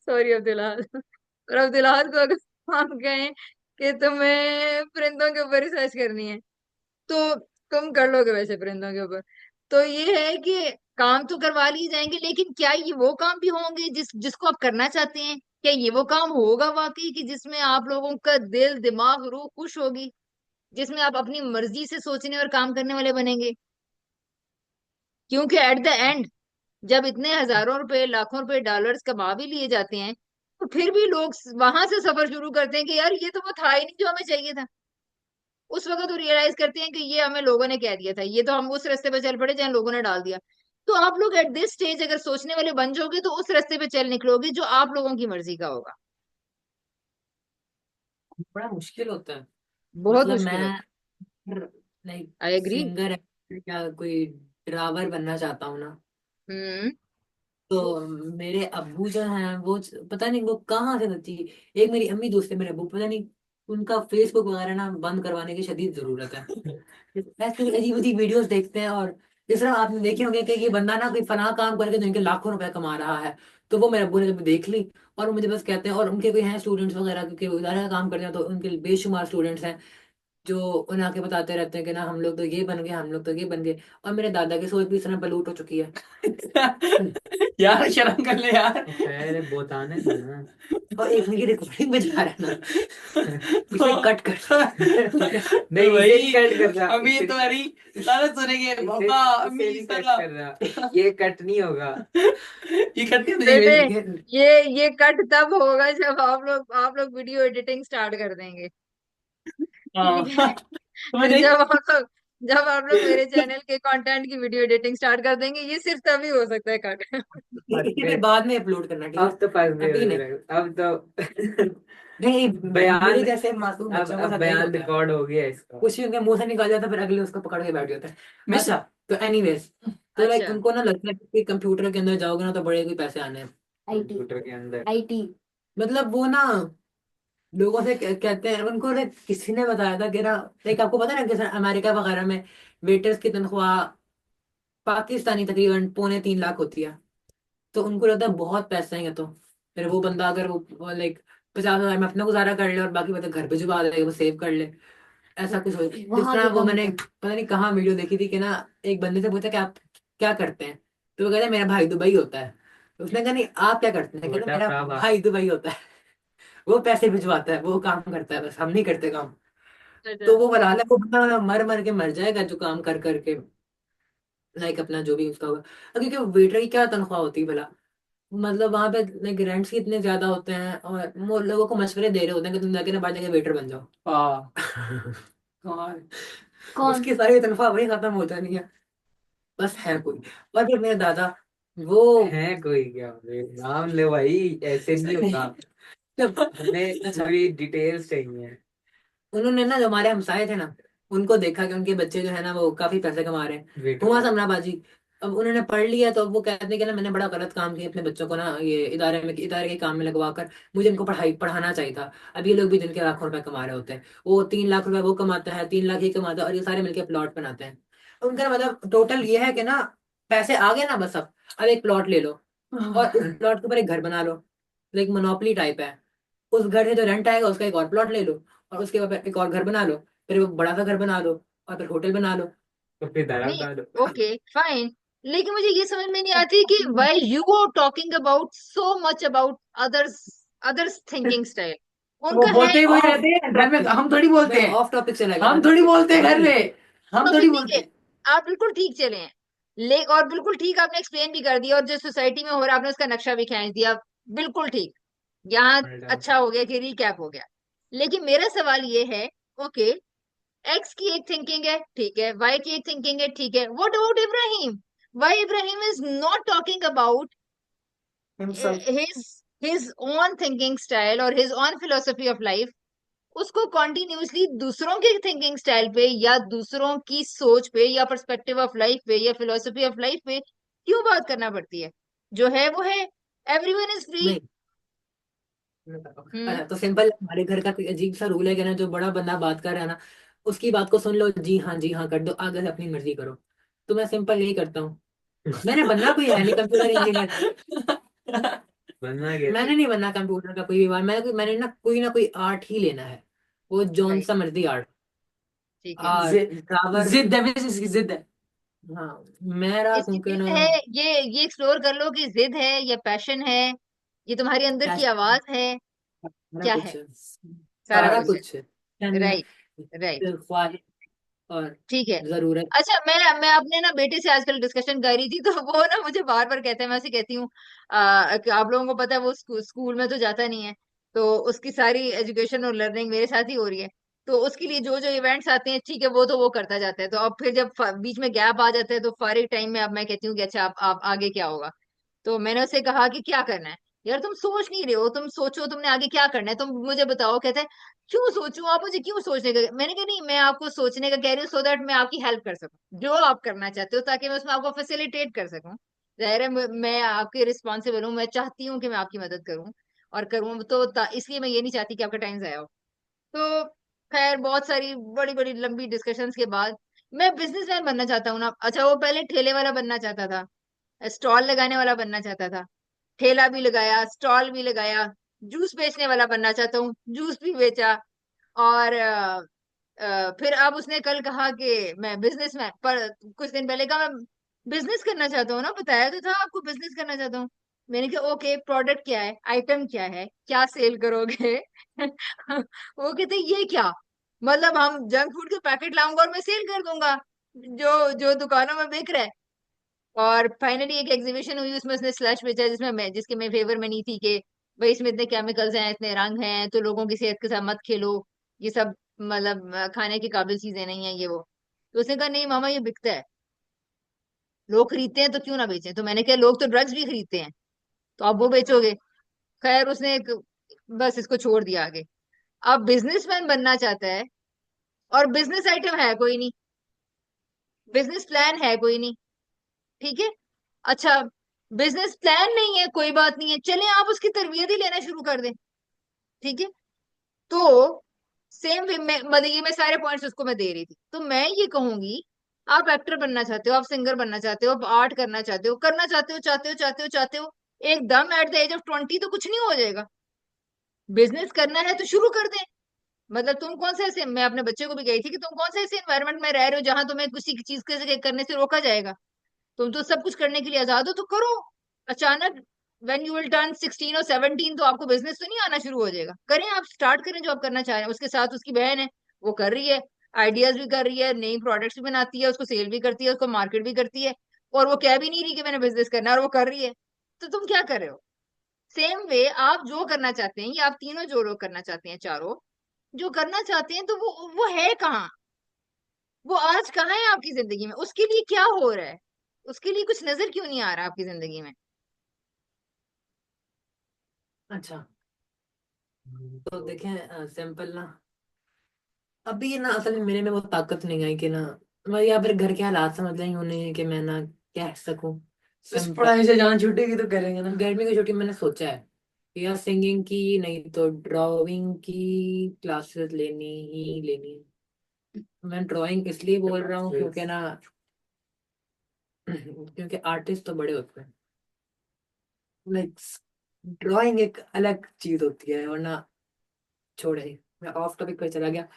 सॉरी अब्दुल अहद, और अब्दुल अहद को अगर हम कहें कि तुम्हें परिंदों के ऊपर रिसर्च करनी है, तो तुम कर लोगे वैसे परिंदों के ऊपर। तो ये है कि काम तो करवा लिए जाएंगे, लेकिन क्या ये वो काम भी होंगे जिसको आप करना चाहते हैं? क्या ये वो काम होगा वाकई कि जिसमें आप लोगों का दिल दिमाग रूह खुश होगी, जिसमें आप अपनी मर्जी से सोचने और काम करने वाले बनेंगे? क्योंकि एट द एंड जब इतने हजारों रुपए लाखों रुपए डॉलर्स कमा भी लिए जाते हैं, तो फिर भी लोग वहां से सफर शुरू करते हैं कि यार ये तो वो था ही नहीं जो हमें चाहिए था। उस वक्त वो रियलाइज करते हैं कि ये हमें लोगों ने कह दिया था, ये तो हम उस रास्ते पे चल पड़े जहाँ लोगों ने डाल दिया। तो आप लोग एट दिस स्टेज अगर सोचने वाले बन जाओगे, तो उस रास्ते पे चल निकलोगे जो आप लोगों की मर्जी का होगा। बड़ा मुश्किल होता है। बहुत मतलब मुश्किल मैं होता लाइक है। I agree. सिंगर या कोई ड्राइवर बनना चाहता हूँ ना। हम्म। तो मेरे अब्बू जो हैं वो पता नहीं वो कहाँ से नची। एक मेरी अम्मी दूसरे मेरे अब्बू पता नहीं उनका फेसबुक वगैरह ना बंद करवाने की शदीद जरूरत है। ऐसे अजीब अजीब वीडियोस देखते हैं और जिस तरह आपने देखे होंगे कि ये बंदा ना कोई फना काम करके जिनके लाखों रुपए कमा रहा है। तो वो मेरे अब्बू ने जब देख ली और वो मुझे बस कहते हैं और उनके कोई हैं स्टूडेंट्स वगैरह क्योंकि वो इदारे का काम करते हैं तो उनके बेशुमार स्टूडेंट्स हैं जो उन्हें आके बताते रहते हैं कि ना हम लोग तो ये बन गए हम लोग तो ये बन गए। और मेरे दादा की सोच भी इस तरह बलूट हो चुकी है। यार शर्म कर ले यार। अरे बताने दो ना। और एक मेरी रिकॉर्डिंग में जा रहा है ना इसे कट कर नहीं इसे नहीं कट कर रहा अभी इसे तुम्हारी सारा सुनेंगे पापा अम्मी इसे नहीं इस कट तरह। कर रहा ये कट नहीं होगा। ये करते बेटे, नहीं। ये ये कट तब होगा जब आप लोग वीडियो एडिटिंग स्टार्ट कर देंगे, हाँ। ठीक है। तुम्हें देख। जब आप लोग मेरे चैनल के कंटेंट की वीडियो एडिटिंग स्टार्ट कर देंगे, ये सिर्फ तभी हो सकता है कट इसे फिर बाद में अपलोड करना ठीक है अब तो फंस गए अभी नहीं अब तो नहीं बयान मेरे जैसे मासूम बच्चों के साथ नहीं बयान होता है रिकॉर्ड हो गया इसका कुछ भी उनके मुंह से निकल जाता है फिर अगले उसको पकड़ के बैठ जाता है। मिस। अच्छा तो एनीवेज तो लाइक अच्छा। उनको ना लगता है कि कंप्यूटर के अंदर जाओगे ना तो बड़े कोई पैसे आने हैं आईटी कंप्यूटर के अंदर आईटी मतलब वो ना लोगों से कहते हैं उनको ना किसी ने बताया था कि ना लाइक आपको पता है ना कि अमेरिका वगैरह में वेटर्स की तनख्वाह पाकिस्तानी तकरीबन 2.25 लाख होती है। तो उनको लगता है बहुत पैसे हैं ये तो फिर वो बंदा अगर वो लाइक 50,000 में अपना गुजारा कर ले और बाकी पता घर पे जुबा दे वो सेव कर ले। ऐसा कुछ हो जिस वहां तरह के वो कम मैंने कम पता नहीं कहाँ वीडियो देखी थी कि ना एक बंदे से पूछा कि आप क्या करते हैं। तो वो कहते हैं मेरा भाई दुबई होता है। तो उसने कहा नहीं आप क्या करते हैं कहते मेरा भाई दुबई होता है। वो पैसे भिजवाता है वो काम करता है बस हम नहीं करते काम। अच्छा। तो वो बना ले वो बंदा मर मर के मर जाएगा जो काम कर करके लाइक अपना जो भी उसका होगा। क्योंकि वेटर की क्या तनख्वाह होती है भला। मतलब वहां पे लाइक रेंट्स ही इतने ज्यादा होते हैं और वो लोगों को मशवरे दे रहे होते हैं कि तुम जाके ना बाहर जाके वेटर बन जाओ। हाँ। हाँ। उसकी सारी तनख्वाह वही खत्म हो जानी है। बस है कोई। और फिर मेरे दादा वो है कोई क्या? नाम ले भाई, ऐसे नहीं होता। जब हमें अच्छा पूरी डिटेल्स चाहिए। उन्होंने ना, जो हमारे हमसाए थे ना, उनको देखा कि उनके बच्चे जो है ना वो काफी पैसे कमा रहे हैं, वेट हुआ करो। समराबाजी। अब उन्होंने पढ़ लिया तो अब वो कहते हैं कि ना मैंने बड़ा गलत काम किया अपने बच्चों को ना ये इदारे के काम में लगवा कर, मुझे इनको पढ़ाना चाहिए था। अब ये लोग भी दिन के लाखों रुपए कमा रहे होते हैं, वो 3 लाख रुपए वो कमाता है, 3 लाख ये कमाता है, और ये सारे मिलके प्लॉट बनाते हैं। उनका मतलब टोटल ये है कि ना पैसे आ गए ना बस, अब एक प्लॉट ले लो और उस प्लॉट के ऊपर एक घर बना लो। एक मोनोपोली टाइप है। उस घर से जो रेंट आएगा उसका एक और प्लॉट ले लो, और उसके बाद एक और घर बना लो, फिर वो बड़ा सा घर बना लो, और फिर होटल बना लो। तो फिर धर्म नहीं, डालो। ओके फाइन, लेकिन मुझे ये समझ में नहीं आती कि why you are talking about so much about others others thinking style. वो उनका है। बोलते ही वही ऑफ रहते हैं घर में, टॉपिक, हम थोड़ी बोलते मैं हैं। ऑफ टॉपिक चला गया हम ना थोड़ी बोलते हैं घर वही। में, हम तो फिर थोड़ी ठीक बोलते है, हैं। आप बिल्कुल ठीक चले हैं। ले और बिल्कुल ठीक आपने एक्सप्लेन भी कर दिया, और जो सोसाइटी में हो रहा है आपने उसका नक्शा भी खींच दिया। बिल्कुल ठीक। यहाँ मैडम। अच्छा हो गया कि रिकैप हो गया। लेकिन मेरा सवाल ये है, ओके, एक्स की एक थिंकिंग है, ठीक है, वाई की एक थिंकिंग है, ठीक है, what about Ibrahim? Why Ibrahim is not talking about Himself. his own thinking style और his own philosophy of life? उसको कॉन्टिन्यूसली दूसरों के थिंकिंग स्टाइल पे या दूसरों की सोच पे या पर्सपेक्टिव ऑफ लाइफ पे या फिलोसफी ऑफ लाइफ पे क्यों बात करना पड़ती है? जो है वो है, एवरीवन इज फ्री। नहीं, मैं बताता हूँ। हम्म। अच्छा तो सिंपल, हमारे घर का कोई अजीब सा रूल है कि ना जो बड़ा बंदा बात कर रहा है ना, उसकी बात को सुन लो, जी हाँ कर दो, आगे से अपनी मर्जी करो। तो मैं सिंपल यही करता हूँ। मैंने बनना कोई है नहीं कंप्यूटर इंजीनियर। बनना कैसे? मैंने नहीं बनना कंप्यूटर का कोई भी बात, मैंने ना कोई आर्ट ही लेना है, वो जौन राइट। सा मर्जी आर्ट। ठीक है। आर्ट, जिद, ड्रावर। जिद है वैसे, इसकी जिद है। हाँ, मेरा इसकी क्योंकि जिद ना है, ये एक्सप्लोर कर लो कि जिद है या पैशन है, ये तुम्हारी अंदर की पैशन, आवाज है, सारा क्या कुछ है? है, सारा सारा कुछ है। कुछ है। Passion, right. राइट। ख्वाहिश और ठीक है। जरूरत। अच्छा, मैं अपने ना बेटे से आजकल डिस्कशन कर रही थी, तो वो ना मुझे बार बार कहते हैं, मैं उसे कहती हूँ कि आप लोगों को पता है वो स्कूल में तो जाता नहीं है, तो उसकी सारी एजुकेशन और लर्निंग मेरे साथ ही हो रही है। तो उसके लिए जो जो इवेंट्स आते हैं, ठीक है, वो तो वो करता जाता है, तो अब फिर जब बीच में गैप आ जाता है तो फारिग टाइम में अब मैं कहती हूँ कि अच्छा आप आगे क्या होगा? तो मैंने उससे कहा कि क्या करना है? यार तुम सोच नहीं रहे हो, तुम सोचो तुमने आगे क्या करना है, तुम मुझे बताओ। कहते हैं क्यों सोचूं, आप मुझे क्यों सोचने का? मैंने कहा नहीं, मैं आपको सोचने का कह रही हूँ सो दैट मैं आपकी हेल्प कर सकूं, जो आप करना चाहते हो, ताकि मैं उसमें आपको फैसिलिटेट कर सकूं। जाहिर है मैं आपके रिस्पॉन्सिबल हूँ, मैं चाहती हूँ कि मैं आपकी मदद करूँ और करूँ, तो इसलिए मैं ये नहीं चाहती कि आपका टाइम जाया हो। तो खैर बहुत सारी बड़ी बड़ी लंबी डिस्कशंस के बाद मैं बिजनेसमैन बनना चाहता हूँ ना। अच्छा, वो पहले ठेले वाला बनना चाहता था, स्टॉल लगाने वाला बनना चाहता था, ठेला भी लगाया, स्टॉल भी लगाया, जूस बेचने वाला बनना चाहता हूँ, जूस भी बेचा। और फिर अब उसने कल कहा कि मैं बिजनेसमैन, पर कुछ दिन पहले कहा मैं बिजनेस करना चाहता हूँ ना, बताया तो था आपको बिजनेस करना चाहता हूँ। मैंने कहा ओके, प्रोडक्ट क्या है, आइटम क्या है, क्या सेल करोगे? वो कहते ये क्या, मतलब हम जंक फूड के पैकेट लाऊंगा और मैं सेल कर दूंगा जो जो दुकानों में बिक रहा है। और फाइनली एक एग्जीबिशन हुई, उसमें उसने स्लश बेचा, जिसमें मैं जिसके मैं फेवर में नहीं थी कि भाई इसमें इतने केमिकल्स हैं, इतने रंग हैं, तो लोगों की सेहत के साथ मत खेलो, ये सब मतलब खाने की काबिल चीजें नहीं है ये वो। तो उसने कहा नहीं मामा, ये बिकता है, लोग खरीदते हैं, तो क्यों ना बेचें? तो मैंने कहा लोग तो ड्रग्स भी खरीदते हैं, तो आप वो बेचोगे? खैर उसने बस इसको छोड़ दिया आगे। अब बिजनेसमैन बनना चाहता है, और बिजनेस आइटम है कोई नहीं, बिजनेस प्लान है कोई नहीं, ठीक है। अच्छा, बिजनेस प्लान नहीं है, कोई बात नहीं है, चले आप उसकी तरबियत ही लेना शुरू कर दें, ठीक है। तो सेम वे में मतलब ये मैं सारे पॉइंट्स उसको मैं दे रही थी, तो मैं ये कहूंगी, आप एक्टर बनना चाहते हो, आप सिंगर बनना चाहते हो, आप आर्ट करना चाहते हो, करना चाहते हो, चाहते हो, एकदम एट द एज ऑफ 20 तो कुछ नहीं हो जाएगा। बिजनेस करना है तो शुरू कर दें। मतलब तुम कौन से ऐसे, मैं अपने बच्चे को भी गई थी कि तुम कौन से ऐसे एनवायरमेंट में रह रहे हो जहां तुम्हें किसी की चीज करने से रोका जाएगा? तुम तो सब कुछ करने के लिए आजाद हो, तो करो। अचानक व्हेन यू विल टर्न 16 और 17 तो आपको बिजनेस तो नहीं आना शुरू हो जाएगा? करें, आप स्टार्ट करें जो आप करना चाह रहे हैं। उसके साथ उसकी बहन है, वो कर रही है, आइडियाज भी कर रही है, नई प्रोडक्ट्स भी बनाती है, उसको सेल भी करती है, उसको मार्केट भी करती है, और वो कह भी नहीं रही कि मैंने बिजनेस करना है, और वो कर रही है। तो तुम क्या कर रहे हो? सेम वे आप जो करना चाहते हैं, या आप तीनों जो लोग करना चाहते हैं, चारों जो करना चाहते हैं, तो वो है कहाँ? वो आज कहाँ है आपकी जिंदगी में? उसके लिए क्या हो रहा है? उसके लिए कुछ नजर क्यों नहीं आ रहा आपकी जिंदगी में? अच्छा, तो देखें सिंपल ना, अभी ना असल में मेरे में वो ताकत नहीं आई कि ना मैं या फिर घर के हालात समझ लें उन्हें कि मैं ना कह सकूं। बस सिंपल। पढ़ाई से जान छूटेगी तो करेंगे ना। गर्मी की छुट्टी मैंने सोचा है या सिंगिंग की, नहीं तो ड्राइंग की क्लासेस लेनी ही लेनी है। मैं ड्राइंग इसलिए बोल रहा हूँ क्योंकि ना क्योंकि आर्टिस्ट तो बड़े होते हैं, लाइक ड्राइंग एक अलग चीज होती है। वरना छोड़े, मैं ऑफ टॉपिक पर चला गया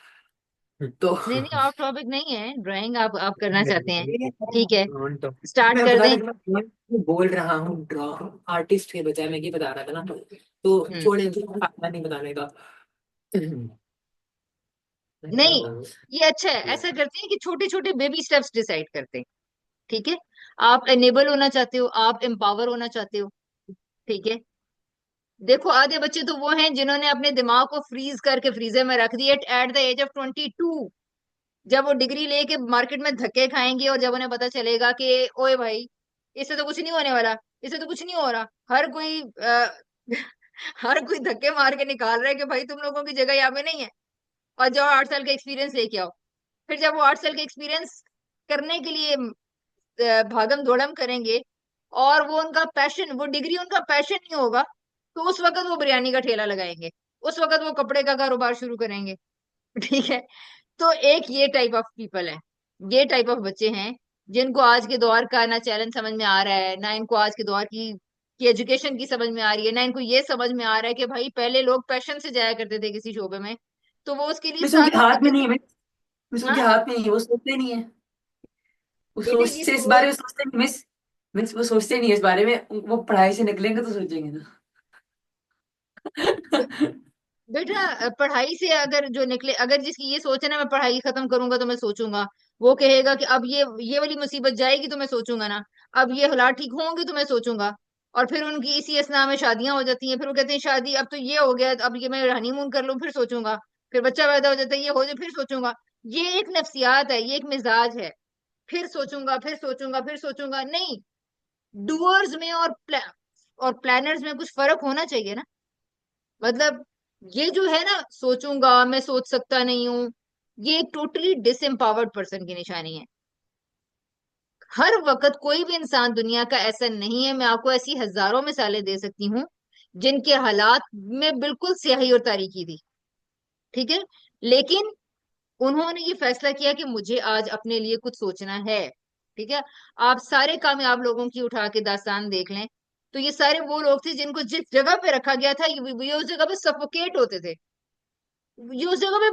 तो नहीं नहीं, ऑफ टॉपिक नहीं है, ड्राइंग आप करना चाहते हैं, ठीक है, ऑन टॉप। स्टार्ट मैं कर बता दें। रहा था कि मैं बोल रहा हूँ ड्रॉ आर्टिस्ट के बजाय, मैं ये बता रहा था ना, तो हम्म। छोड़े, फायदा नहीं बताने का। नहीं, ये अच्छा है, ऐसा करते हैं कि छोटे छोटे बेबी स्टेप्स डिसाइड करते हैं, ठीक है। आप एनेबल होना चाहते हो, आप एम्पावर होना चाहते हो, ठीक है। देखो आधे बच्चे तो वो हैं जिन्होंने अपने दिमाग को फ्रीज करके फ्रीजर में रख दिया एट द एज ऑफ 22। जब वो डिग्री लेके मार्केट में धक्के खाएंगे और जब उन्हें पता चलेगा कि ओए भाई, इससे तो कुछ नहीं होने वाला, इससे तो कुछ नहीं हो रहा, हर कोई हर कोई धक्के मार के निकाल रहा है कि भाई तुम लोगों की जगह यहाँ पे नहीं है, और जाओ 8 साल का एक्सपीरियंस लेके आओ। फिर जब वो 8 साल का एक्सपीरियंस करने के लिए भागम दौड़म करेंगे, और वो उनका पैशन, वो डिग्री उनका पैशन नहीं होगा, तो उस वक्त वो बिरयानी का ठेला लगाएंगे, उस वक्त वो कपड़े का कारोबार शुरू करेंगे। ठीक है। तो एक ये टाइप ऑफ पीपल है, ये टाइप ऑफ बच्चे हैं जिनको आज के दौर का ना चैलेंज समझ में आ रहा है, ना इनको आज के दौर की एजुकेशन की समझ में आ रही है, ना इनको ये समझ में आ रहा है कि भाई पहले लोग पैशन से जाया करते थे किसी शोबे में, तो वो उसके लिए मिस उनके 7 दिन हाथ में धक्के। नहीं है, मिस उनके हाँ हाथ में नहीं है, वो सोचते नहीं है। वो बेटे, ये सोचते इस बारे सोच, में सोचते नहीं मिस। मिस वो सोचते नहीं है इस बारे में, वो पढ़ाई से निकलेंगे तो सोचेंगे ना। बेटा पढ़ाई से अगर जो निकले, अगर जिसकी ये सोच है ना मैं पढ़ाई खत्म करूंगा तो मैं सोचूंगा, वो कहेगा कि अब ये वाली मुसीबत जाएगी तो मैं सोचूंगा ना, अब ये हालात ठीक होंगे तो मैं सोचूंगा। और फिर उनकी इसी असना में शादियां हो जाती हैं, फिर वो कहते हैं शादी अब तो ये हो गया, अब ये मैं हनीमून कर लूं फिर सोचूंगा, फिर बच्चा पैदा हो जाता है, ये हो जाए फिर सोचूंगा। ये एक नफ्सियात है, ये एक मिजाज है, फिर सोचूंगा फिर सोचूंगा फिर सोचूंगा, नहीं। डूअर्स में और प्लानर्स में कुछ फर्क होना चाहिए ना। मतलब ये जो है ना, सोचूंगा मैं सोच सकता नहीं हूँ, ये एक टोटली डिसएम्पावर्ड पर्सन की निशानी है। हर वक्त कोई भी इंसान दुनिया का ऐसा नहीं है, मैं आपको ऐसी हजारों मिसालें दे सकती हूँ जिनके हालात में बिल्कुल स्याही और तारीकी थी, ठीक है, लेकिन उन्होंने ये फैसला किया कि मुझे आज अपने लिए कुछ सोचना है, ठीक है। आप सारे कामयाब लोगों की उठा के दास्तान देख लें, तो ये सारे वो लोग थे जिनको जिस जगह पे रखा गया था ये उस जगह पे सफोकेट होते थे। ये उस जगह पे,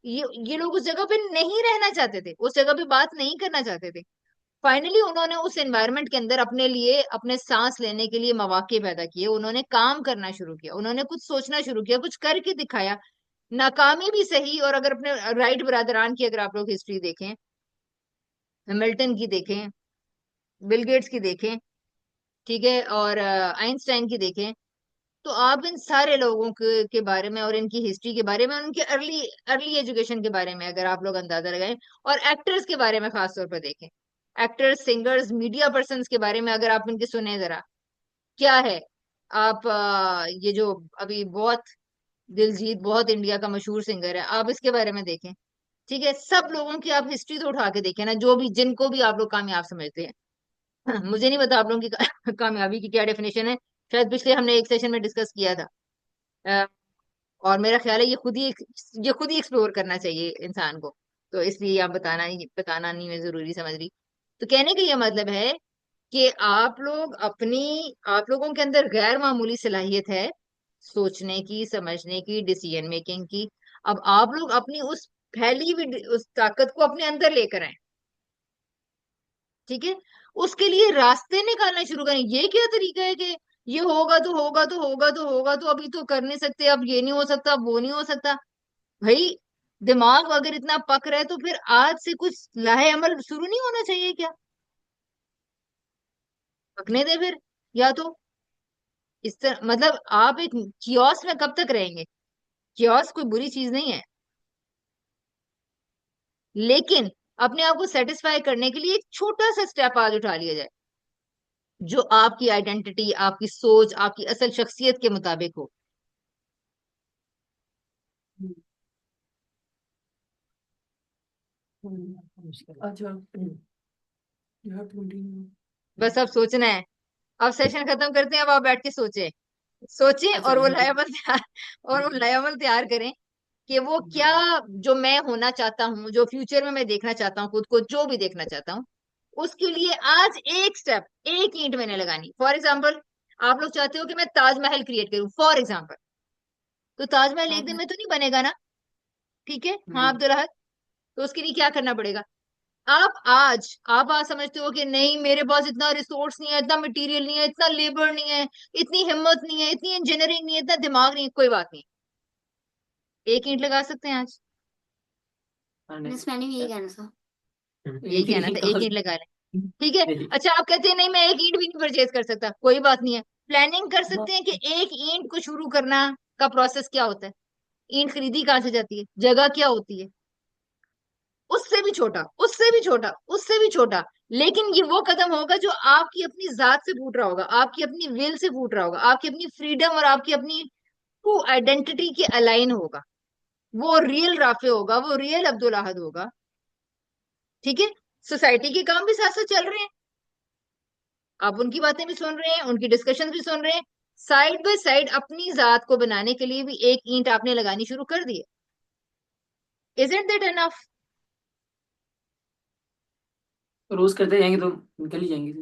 ये लोग उस जगह पे नहीं रहना चाहते थे, उस जगह पे बात नहीं करना चाहते थे। फाइनली उन्होंने उस एनवायरनमेंट के अंदर अपने लिए अपने सांस लेने के लिए मौके पैदा किए, उन्होंने काम करना शुरू किया, उन्होंने कुछ सोचना शुरू किया, कुछ करके दिखाया। नाकामी भी सही, और अगर अपने राइट ब्रदरान की अगर आप लोग हिस्ट्री देखें, मिल्टन की देखें, बिल गेट्स की देखें, ठीक है, और आइंस्टाइन की देखें, तो आप इन सारे लोगों के बारे में और इनकी हिस्ट्री के बारे में, उनके अर्ली अर्ली एजुकेशन के बारे में अगर आप लोग अंदाजा लगाएं, और एक्टर्स के बारे में खास तौर पर देखें, एक्टर्स, सिंगर्स, मीडिया पर्सन्स के बारे में अगर आप इनके सुने जरा, क्या है। आप ये जो अभी बहुत दिलजीत, बहुत इंडिया का मशहूर सिंगर है, आप इसके बारे में देखें, ठीक है। सब लोगों की आप हिस्ट्री तो उठा के देखें ना, जो भी जिनको भी आप लोग कामयाब समझते हैं। मुझे नहीं पता आप लोगों की कामयाबी की क्या डेफिनेशन है, शायद पिछले हमने एक सेशन में डिस्कस किया था। अ, और मेरा ख्याल है ये खुद ही एक्सप्लोर करना चाहिए इंसान को, तो इसलिए आप बताना नहीं मैं जरूरी समझ रही। तो कहने का ये मतलब है कि आप लोगों के अंदर गैर मामूली सलाहियत है सोचने की, समझने की, डिसीजन मेकिंग की। अब आप लोग अपनी उस फैली हुई उस ताकत को अपने अंदर लेकर आए, ठीक है। उसके लिए रास्ते निकालना शुरू करें। ये क्या तरीका है कि ये होगा तो होगा तो होगा तो होगा तो अभी तो कर नहीं सकते, अब ये नहीं हो सकता, अब वो नहीं हो सकता। भाई दिमाग अगर इतना पक रहा है तो फिर आज से कुछ लाहे अमल शुरू नहीं होना चाहिए क्या? पकने दे फिर, या तो इस तरह, मतलब आप एक कियोस में कब तक रहेंगे? कियोस कोई बुरी चीज नहीं है, लेकिन अपने आप को सेटिस्फाई करने के लिए एक छोटा सा स्टेप आज उठा लिया जाए। जो आपकी आइडेंटिटी, आपकी सोच, आपकी असल शख्सियत के मुताबिक हो। अच्छा यार 20 बस अब सोचना है। अब सेशन खत्म करते हैं, अब आप बैठ के सोचे, सोचें अच्छा और वो लायबल तैयार, और वो लायबल तैयार करें कि वो क्या, जो मैं होना चाहता हूँ, जो फ्यूचर में मैं देखना चाहता हूँ खुद को, जो भी देखना चाहता हूँ, उसके लिए आज एक स्टेप, एक ईंट मैंने लगानी। फॉर एग्जाम्पल, आप लोग चाहते हो कि मैं ताजमहल क्रिएट करूं फॉर एग्जाम्पल, तो ताजमहल एक दिन में तो नहीं बनेगा ना। ठीक है, हाँ नहीं अब्दुल अहद, तो उसके लिए क्या करना पड़ेगा? आप आज समझते हो कि नहीं, मेरे पास इतना रिसोर्स नहीं है, इतना मटेरियल नहीं है, इतना लेबर नहीं है, इतनी हिम्मत नहीं है, इतनी इंजीनियरिंग नहीं है, इतना दिमाग नहीं है, कोई बात नहीं, एक ईंट लगा सकते हैं आज। बस मैंने भी यही कहना था। यही कहना था, एक कहाँ ईंट लगा लें। ठीक है। नहीं अच्छा, आप कहते हैं नहीं, मैं एक ईंट भी नहीं परचेज कर सकता, कोई बात नहीं है, प्लानिंग कर सकते हैं कि एक ईंट को शुरू करना का प्रोसेस क्या होता है, ईंट खरीदी कहाँ से जाती है, जगह क्या होती है, उससे भी छोटा, उससे भी छोटा, उससे भी छोटा। लेकिन ये वो कदम होगा जो आपकी अपनी जात से फूट रहा होगा, आपकी अपनी विल से फूट रहा होगा, आपकी अपनी फ्रीडम और आपकी अपनी ट्रू आइडेंटिटी के अलाइन होगा। वो रियल राफे होगा, वो रियल अब्दुल अहद होगा। ठीक है। सोसाइटी के काम भी साथ साथ चल रहे हैं, आप उनकी बातें भी सुन रहे हैं, उनकी डिस्कशन भी सुन रहे हैं, साइड बाय साइड अपनी जात को बनाने के लिए भी एक ईंट आपने लगानी शुरू कर दी है। Is it that enough? रोज करते जाएंगे तो निकल ही जाएंगे।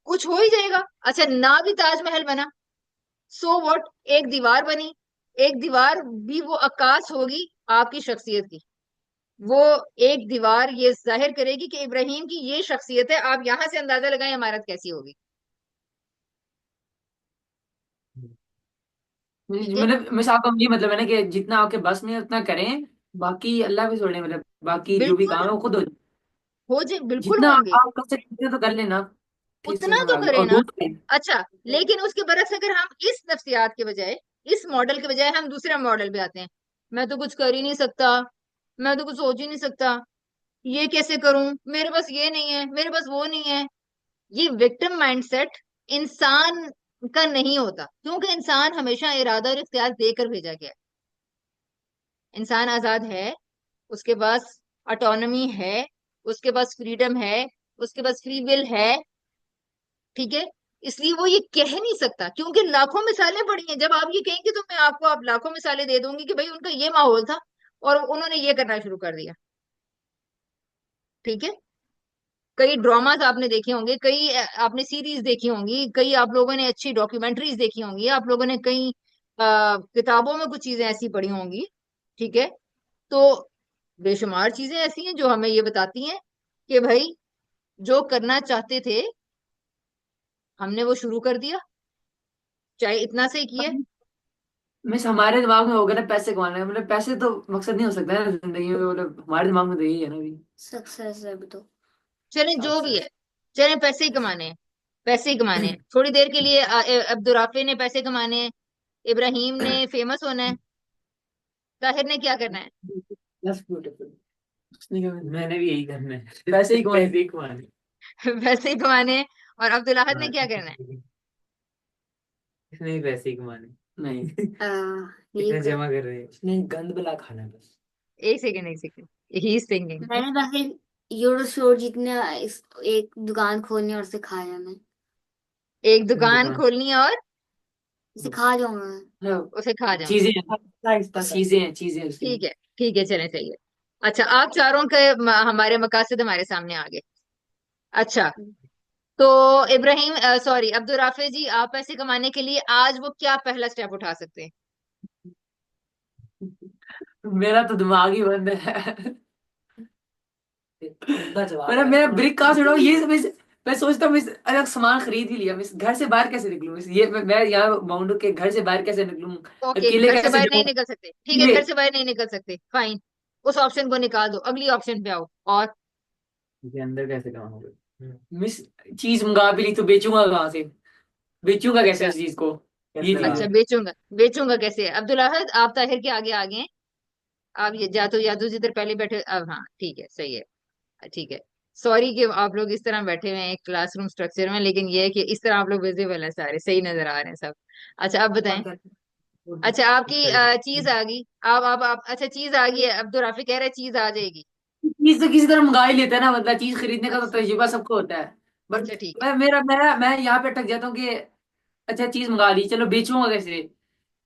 कुछ हो ही जाएगा। अच्छा, ना भी ताजमहल बना, सो व्हाट, एक दीवार बनी, एक दीवार भी वो अक्कास होगी आपकी शख्सियत की। वो एक दीवार ये जाहिर करेगी कि इब्राहिम की ये शख्सियत है, आप यहां से अंदाजा लगाएं इमारत कैसी होगी। ठीक है। मतलब मिसाल का ये मतलब है ना कि जितना आपके बस में है उतना करें, बाकी अल्लाह भी छोड़े, मतलब बाकी जो भी काम बिल्कुल है वो खुद हो जाए। हो जाए, बिल्कुल जितना होंगे, आप कर सकते हैं तो कर लेना, ठीक से उतना तो संभाल के करें और ना। रोज करें। अच्छा, लेकिन उसके बरक्स अगर हम इस नफ्सियात के बजाय, इस मॉडल के बजाय हम दूसरे मॉडल पे आते हैं, मैं तो कुछ कर ही नहीं सकता, मैं तो कुछ सोच ही नहीं सकता, ये कैसे करूं, मेरे पास ये नहीं है, मेरे पास वो नहीं है। ये विक्टिम माइंडसेट इंसान का नहीं होता, क्योंकि इंसान हमेशा इरादा और इख्तियार देकर भेजा गया है। इंसान आजाद है, उसके पास ऑटोनॉमी है, उसके पास फ्रीडम है, उसके पास फ्री विल है। ठीक है। इसलिए वो ये कह नहीं सकता, क्योंकि लाखों मिसालें पड़ी हैं। जब आप ये कहेंगे तो मैं आपको आप लाखों मिसालें दे दूंगी कि भाई उनका ये माहौल था और उन्होंने ये करना शुरू कर दिया। ठीक है। कई ड्रामास आपने देखे होंगे, कई आपने सीरीज देखी होंगी, कई आप लोगों ने अच्छी डॉक्यूमेंट्रीज देखी होंगी, आप लोगों ने कई किताबों में कुछ चीजें ऐसी पढ़ी होंगी। ठीक है। तो बेशुमार चीजें ऐसी हैं जो हमें ये बताती हैं कि भाई जो करना चाहते थे हमने वो शुरू कर दिया, चाहे इतना से ही किया। मिस हमारे दिमाग में हो गया ना पैसे कमाने का, मतलब पैसे तो मकसद नहीं हो सकता है ना जिंदगी में, मतलब हमारे दिमाग में तो यही है ना अभी। सक्सेस है अभी तो। चले जो भी है, सक्सेस। चले पैसे ही कमाने हैं, पैसे ही कमाने हैं थोड़ी देर के लिए। अब्दुराफे ने पैसे कमाने हैं, इब्राहिम ने फेमस होना है, ताहिर ने क्या करना है? That's beautiful। उसने क्या मैंने भी यही करना है। पैसे ही कमाए। पैसे ही कमाने। पैसे ही कमाने हैं। और अब्दुल अहद ने हाँ, क्या करना है? इसने भी पैसे ही कमाने। नहीं आ, ये इतना कर, जमा कर रहे हैं। उसने गंद बला खाना है बस। एक सेकेंड, एक सेकेंड, ही इज थिंकिंग। मैंने वैसे यूरो स्टोर जितने इस एक दुकान खोलनी और उसे खा जाना है। एक दुकान दुकान। खोलनी है और उसे खा जाऊंगा मैं। हाँ, उसे खा जाऊं। चीजें हैं, चीजें हैं, चीजें हैं उसके ठीक लिए। है, ठीक है, चले चाहिए। अच्छा, आप चारों के हमारे मकासद हमारे सामने आ गए। अच्छा, तो इब्राहिम, सॉरी अब्दुल राफे जी, आप पैसे कमाने के लिए आज वो क्या पहला स्टेप उठा सकते हैं? मेरा तो दिमाग ही बंद है। मतलब मेरा ब्रिक कहाँ से उठाऊं ये मैं सोचता हूँ, मैं अलग सामान खरीद ही लिया, मैं घर से बाहर कैसे निकलूं, ये मैं यहाँ माउंट के घर से बाहर कैसे निकलूं, ओके, अकेले घर से कैसे बाहर नहीं जाऊं। निकल सकते, ठीक है, ये घर से बाहर नहीं निकल सकते, फाइन, उस ऑप्शन को निकाल दो, अगली ऑप्शन पे आओ। और ये अंदर कैसे कमाओगे? मिस चीज मंगा भी ली तो बेचूंगा कहाँ से, बेचूंगा कैसे अच्छा, उस चीज को, ये कैसे चीज अच्छा, है। लाओगे? बेचूंगा, बेचूंगा कैसे? अब्दुल अहद, आप ताहिर के आगे हैं। आप ये जादू, जादू जिधर पहले बैठे, अब हाँ ठीक है, सही है, ठीक है, सॉरी कि आप लोग इस तरह बैठे हुए हैं एक क्लासरूम स्ट्रक्चर में, लेकिन ये है कि इस तरह आप लोग विजिबल है, सारे सही नजर आ रहे हैं सब। अच्छा आप बताएं। अच्छा आपकी चीज आ गई। आप अच्छा चीज आ गई है, अब्दुल राफी कह रहे हैं चीज आ जाएगी। चीज तो किसी तरह मंगा ही लेते हैं ना, मतलब चीज खरीदने का तो अच्छा। तजुर्बा सबको होता है। बट अच्छा ठीक है। मैं यहाँ पे अटक जाता हूँ कि अच्छा चीज मंगा ली, चलो बेचूंगा कैसे।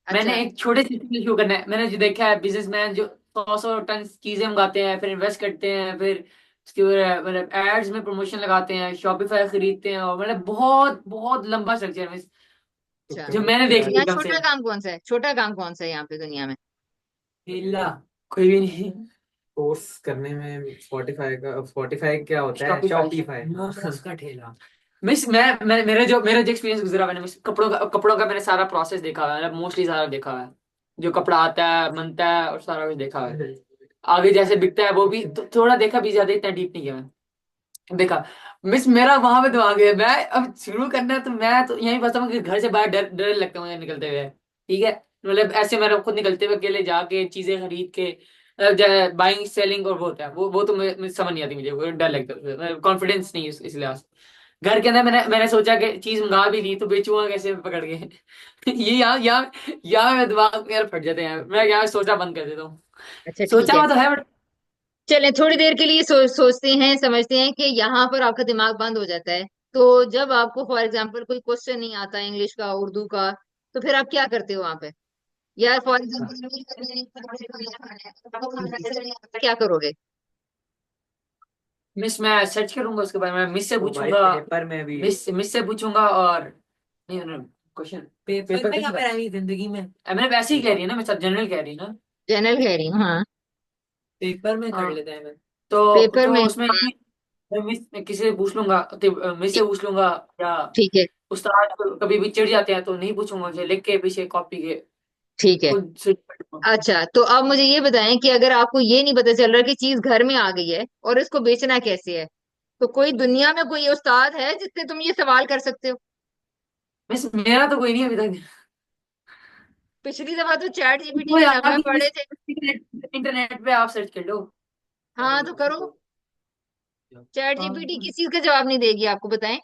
अच्छा मैंने एक छोटे से चीज शुरू करना है। मैंने जो देखा है बिजनेसमैन जो 100 टन चीजें मंगाते हैं, फिर इन्वेस्ट करते हैं, फिर उसके बाद मतलब एड्स में प्रमोशन लगाते हैं, शॉपिफाई खरीदते हैं, और मतलब बहुत बहुत लंबा स्ट्रक्चर है तो अच्छा। जो फिर मैंने देख तो लिया यहाँ एकदम से। छोटा काम कौन सा है, छोटा काम कौन सा है यहाँ पे दुनिया में? हिला कोई भी नहीं। कोर्स करने में स्पॉटिफाई क्या होता है? Shopify Shopify. मोमोज का ठेला। मिस मैं मेरे जो एक्सपीरियंस गुजरा, मैंने मिस कपड़ों का मैंने सारा प्रोसेस देखा हुआ है, मतलब मोस्टली सारा देखा हुआ है। जो कपड़ा आता है बनता है और सारा कुछ देखा हुआ है। आगे जैसे बिकता है वो भी थोड़ा देखा भी, ज्यादा इतना डीप नहीं गया मैं। देखा मिस, मेरा वहां पे दिमाग है। मैं अब शुरू करना है तो मैं तो यही बता हूँ कि घर से बाहर डर डर लगता है मुझे निकलते हुए, ठीक है। मतलब ऐसे मेरा खुद निकलते हुए अकेले जाके चीजें खरीद के बाइंग सेलिंग और वो होता है, वो तो मुझे समझ नहीं आती, मुझे वो डर लगता है, कॉन्फिडेंस नहीं है इस लिहाज से। घर के अंदर मैंने सोचा कि चीज मंगा भी ली तो बेचूंगा कैसे पकड़ के। ये यहाँ मेरे दिमाग में यार फट जाते हैं, मैं यहाँ सोचा बंद कर देता हूँ। अच्छा ठीक सोचा है। हुआ तो है बट। चलें थोड़ी देर के लिए सोचते हैं, समझते हैं कि यहाँ पर आपका दिमाग बंद हो जाता है। तो जब आपको फॉर एग्जांपल कोई क्वेश्चन नहीं आता इंग्लिश का, उर्दू का, तो फिर आप क्या करते हो वहां पे? या फॉर एग्जाम्पल क्या करोगे? मिस मैं सर्च करूंगा उसके बारे में, मिस से तो भाई पूछूंगा। पेपर में भी मिस से पूछूंगा और नहीं क्वेश्चन पेपर पेपर में कैसे या फिर ऐसी जिंदगी में? मैंने वैसे ही कह रही है ना, मैं सब जनरल कह रही हूँ ना। जनरल कह रही हूँ हाँ। पेपर में कर हाँ लेते हैं मैं। पेपर तो में उसमें मैं किसी से पूछ लूंगा, तो मिस से पूछ लूंगा, या ठीक है। उस्ताद कभी भी चिढ़ जाते हैं तो नहीं पूछूंगा, मुझे लिख के पीछे कॉपी के ठीक है। खुद से पढ़ूंगा। अच्छा तो अब मुझे ये बताएं कि अगर आपको ये नहीं पता चल रहा कि चीज घर में आ गई है और इसको बेचना कैसे है, तो कोई दुनिया में कोई उस्ताद है जिससे तुम ये सवाल कर सकते हो? मिस मेरा तो कोई नहीं अभी तक। पिछली दफा तो चैट जीपीटी वो के यार नगमे पड़े थे। इंटरनेट पे आप सर्च कर लो। हाँ तो करो। चैट जीपीटी हाँ किस चीज का जवाब नहीं देगी आपको, बताएं।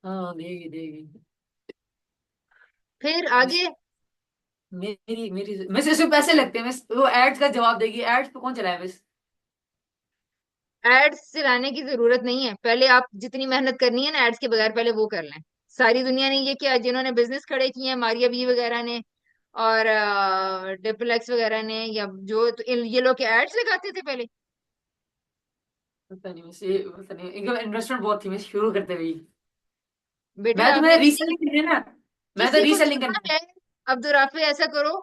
हाँ देगी देगी। फिर मिस आगे। मेरी मेरी मिस इसमें पैसे लगते हैं मिस, वो एड्स का जवाब देगी, एड्स पे कौन चलाए मिस। एड्स चलाने की जरूरत नहीं है, पहले आप जितनी मेहनत करनी है ना एड्स के बगैर पहले वो कर लें। सारी दुनिया ने ये किया, जिन्होंने बिजनेस खड़े किए हैं, मारिया बी वगैरह ने और डिपलेक्स वगैरह ने, या जो तो ये लोग एड्स लगाते थे पहले। पता नहीं मिस, ये पता नहीं, इनका इन्वेस्टमेंट बहुत थी मिस शुरू करते हुए ही। बेटे मैं तुम्हें आपने रीसेलिंग करनी है ना, मैं तो किसी को रीसेलिंग सुनना करनी है? अब्दुल राफी ऐसा करो,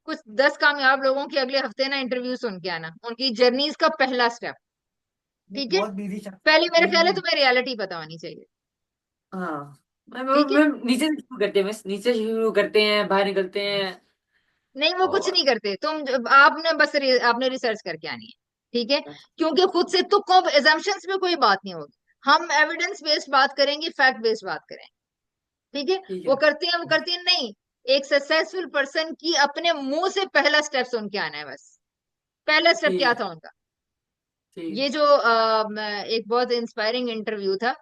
कुछ 10 कामयाब लोगों की अगले हफ्ते ना इंटरव्यू सुन के आना, उनकी जर्नीज का पहला स्टेप। ठीक है। बहुत बिजी पहले मेरा ख्याल है चल। तुम्हें रियलिटी पता होनी चाहिए। है। हाँ ठीक है। मैं नीचे से शुरू करते हैं मिस, नीचे से शुरू करते हैं, बाहर निकलते हैं। नहीं वो कुछ और नहीं करते तुम, आपने बस आपने रिसर्च करके आनी है। ठीक है। क्योंकि खुद से तुक्कों एजम्पशंस में कोई बात नहीं होगी। हम एविडेंस बेस्ड बात करेंगे, फैक्ट बेस्ड बात करेंगे। ठीक है। ठीक वो है। करते हैं वो करते हैं नहीं। एक सक्सेसफुल पर्सन की अपने मुंह से पहला स्टेप सुन के आना है बस। पहला स्टेप ठीक क्या है। था उनका? ठीक ये जो एक बहुत इंस्पायरिंग इंटरव्यू था,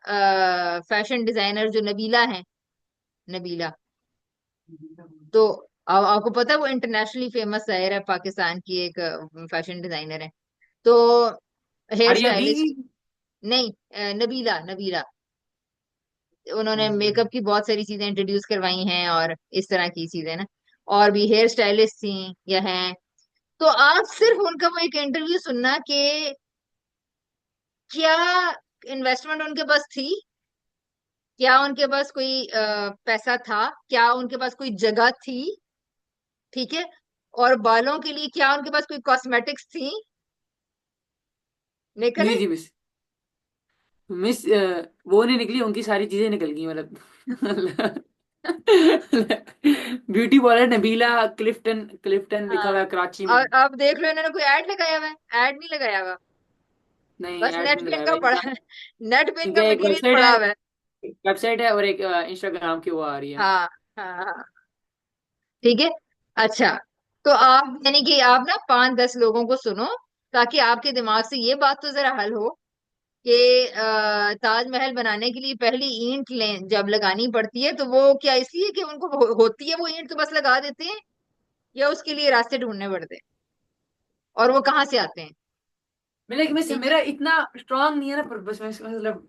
फैशन डिजाइनर जो नबीला है, नबीला। है। तो आपको पता है वो इंटरनेशनली फेमस जाहिर है, पाकिस्तान की एक फैशन डिजाइनर है। तो हेयर आर्या बी स्टाइलिस्ट। नहीं नबीला नबीला। उन्होंने मेकअप की बहुत सारी चीजें इंट्रोड्यूस करवाई हैं और इस तरह की चीजें ना, और भी हेयर स्टाइलिस्ट थी या हैं। तो आप सिर्फ उनका वो एक इंटरव्यू सुनना कि क्या इन्वेस्टमेंट उनके पास थी, क्या उनके पास कोई पैसा था, क्या उनके पास कोई जगह थी, ठीक है, और बालों के लिए क्या उनके पास कोई कॉस्मेटिक्स थी, निकले। जी जी मिस। मिस वो नहीं निकली, उनकी सारी चीजें निकल गई मतलब। ब्यूटी पार्लर नबीला क्लिफ्टन, क्लिफ्टन लिखा हाँ। हुआ है कराची में। और अब देख लो इन्होंने कोई ऐड लगाया हुआ है? ऐड नहीं लगाया हुआ। नहीं बस ऐड नेट नहीं पे लगाया इनका हुआ पड़ा इनका। है। नेट पे इनका इनका एक मटेरियल वेबसाइट पड़ा है, हुआ है। और एक इंस्टाग्राम की वो आ रही है। हाँ हाँ हाँ। ठीक है। अच्छा तो आप यानी कि आप ना 5-10 लोगों को सुनो, ताकि आपके दिमाग से ये बात तो जरा हल हो कि ताजमहल बनाने के लिए पहली ईंट जब लगानी पड़ती है तो वो क्या इसलिए कि उनको होती है वो ईंट तो बस लगा देते हैं, या उसके लिए रास्ते ढूंढने पड़ते हैं, और वो कहाँ से आते हैं? ठीक है। मेरा इतना स्ट्रांग नहीं है ना, पर बस मैं मतलब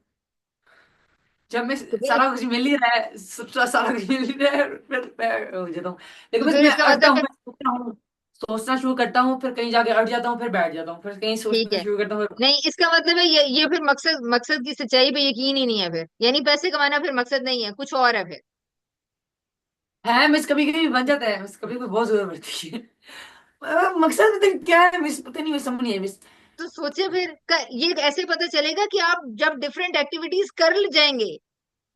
जब मैं तो फिर सारा कुछ मिल ही रहा है, सारा कुछ मिल ही रहा है, फिर मैं हो जाता हूँ। लेकिन तो बस फिर मैं इसका अटता मतलब हूँ, है। मैं सोचना शुरू करता हूँ, फिर कहीं जाके अट जाता हूँ, फिर बैठ जाता हूँ, फिर कहीं ठीक सोचना है। शुरू करता हूँ, फिर नहीं, इसका मतलब है ये फिर मकसद की सच्चाई पे यकीन ही नहीं है फिर, यानी पैसे कमाना फिर मकसद नहीं है, कुछ और है फिर। है मिस, कभी कभी बन जाता है मिस, कभी कभी बहुत जरूरत पड़ती है। मकसद पता नहीं क्या है मिस, पता नहीं, मैं समझ नहीं है मिस। तो सोचे फिर ये ऐसे पता चलेगा कि आप जब डिफरेंट एक्टिविटीज कर जाएंगे,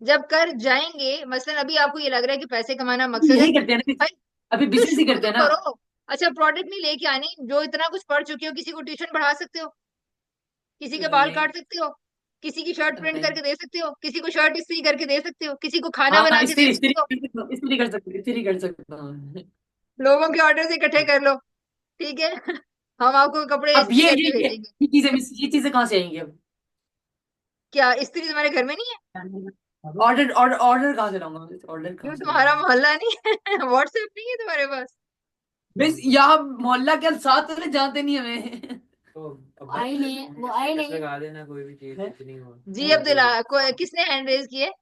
जब कर जाएंगे, मसलन अभी आपको ये लग रहा है कि पैसे कमाना मकसद है, यही करते हैं ना मिस, भाई अभी तो बिजनेस ही शुरू करते तो हैं ना। करो। अच्छा, प्रोडक्ट नहीं लेके आनी, जो इतना कुछ पढ़ चुके हो, किसी को ट्यूशन पढ़ा सकते हो, किसी के बाल नहीं काट सकते हो, किसी की शर्ट प्रिंट नहीं। करके दे सकते हो, किसी को शर्ट इस्त्री करके दे सकते हो, किसी को खाना हाँ, बना के दे इस्त्री इस्त्री सकते हो, कर सकता हूँ, इस्त्री कर सकता हूँ, इस्त्री कर सकता हूँ। लोगों के ऑर्डर से इकट्ठे कर लो। ठीक है। हम आपको कपड़े अब इस्त्री करके ये भेजेंगे। ये चीजें मिस, ये चीजें कहाँ से आएंगी अब? क्या इस्त्री तुम्हारे घर में नहीं है? ऑर्डर ऑर्डर ऑर्डर कहाँ से लाऊंगा, ऑर्डर कहाँ क्यों, से तुम्हारा लाऊंगा? मोहल्ला नहीं है? व्हाट्सएप नहीं है तुम्हारे पास? बस यहाँ मोहल्ला के साथ तो नहीं, जानते नहीं हमें। तो अब आई नहीं, वो आई स्टेटस नहीं। लगा देना कोई भी चीज, है? इतनी हो जी है? जो अब्दुल्ला किसने हैंड रेज किया है?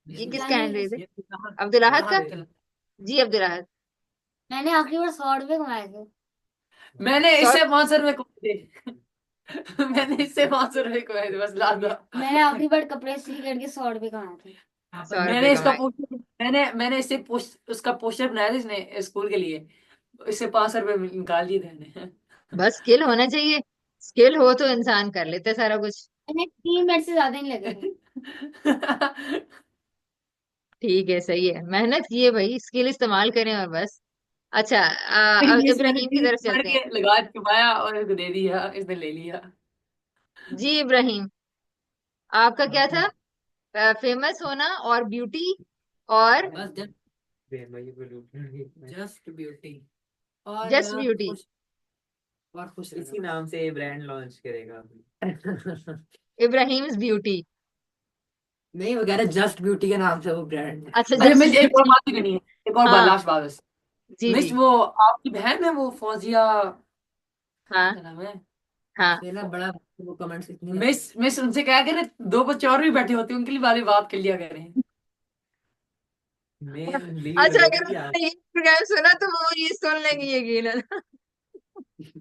ये पता किसका हैंड नहीं, रेज है? ये तो कहाँ, अब्दुल अहद कहाँ का। देखे? जी अब्दुल अहद। मैंने आखिरी बार 100 रुपए कमाए थे। मैंने सौ इससे 500 रुपए कमाए थे। मैंने इससे 500 रुपए कमाए थे, बस लादा। मैंने आखिरी बार कपड़े इस्त्री करके 100 रुपए कमाए थे। सौ रुपए मैंने इसका कमाए। पोस्टर, मैंने इससे उसका पोस्टर बनाया था इसने स्कूल के लिए, इससे 500 रुपए निकाल दिए थे मैंने। बस स्किल होना चाहिए, स्किल हो तो इंसान कर लेते हैं सारा कुछ। मैंने 3 मिनट से ज्यादा नहीं लगे थे। ठीक है, सही है, मेहनत की है भाई, स्किल इस्तेमाल करें और बस। अच्छा, फिर ये से मैंने इब्राहिम की तीन तरफ पढ़ चलते हैं। के लगा छुपाया और इसको दे दिया, इसने ले लिया। जी इब्राहिम, आपका क्या था? फेमस होना और ब्यूटी और बस भाई बोलूं जस्ट ब्यूटी और जस्ट ब्यूटी। खुश, और खुश इसी रहना नाम से ब्रांड लॉन्च करेगा अभी। बस। Ibrahim's beauty. नहीं, वो कह रहे जस्ट ब्यूटी के नाम से वो ब्रांड है। अच्छा, अच्छा जस्ट मिस, एक और ब्यूटी। बात भी करनी है, एक और बात, हाँ। लास्ट बात बस। जी मिस जी। वो आपकी बहन है वो फौजिया, हाँ क्या नाम है? हाँ। ये ना बड़ा वो कमेंट्स इतने मिस मिस उनसे क्या करें, दो बच्चे और भी बैठे होते हैं, उनके लिए वाली बात कर लिया करें। मेन लीड अच्छा, वो अगर थी यार। उन्होंने ये प्रोग्राम सुना तो वो ये सुन लेंगी यकीनन।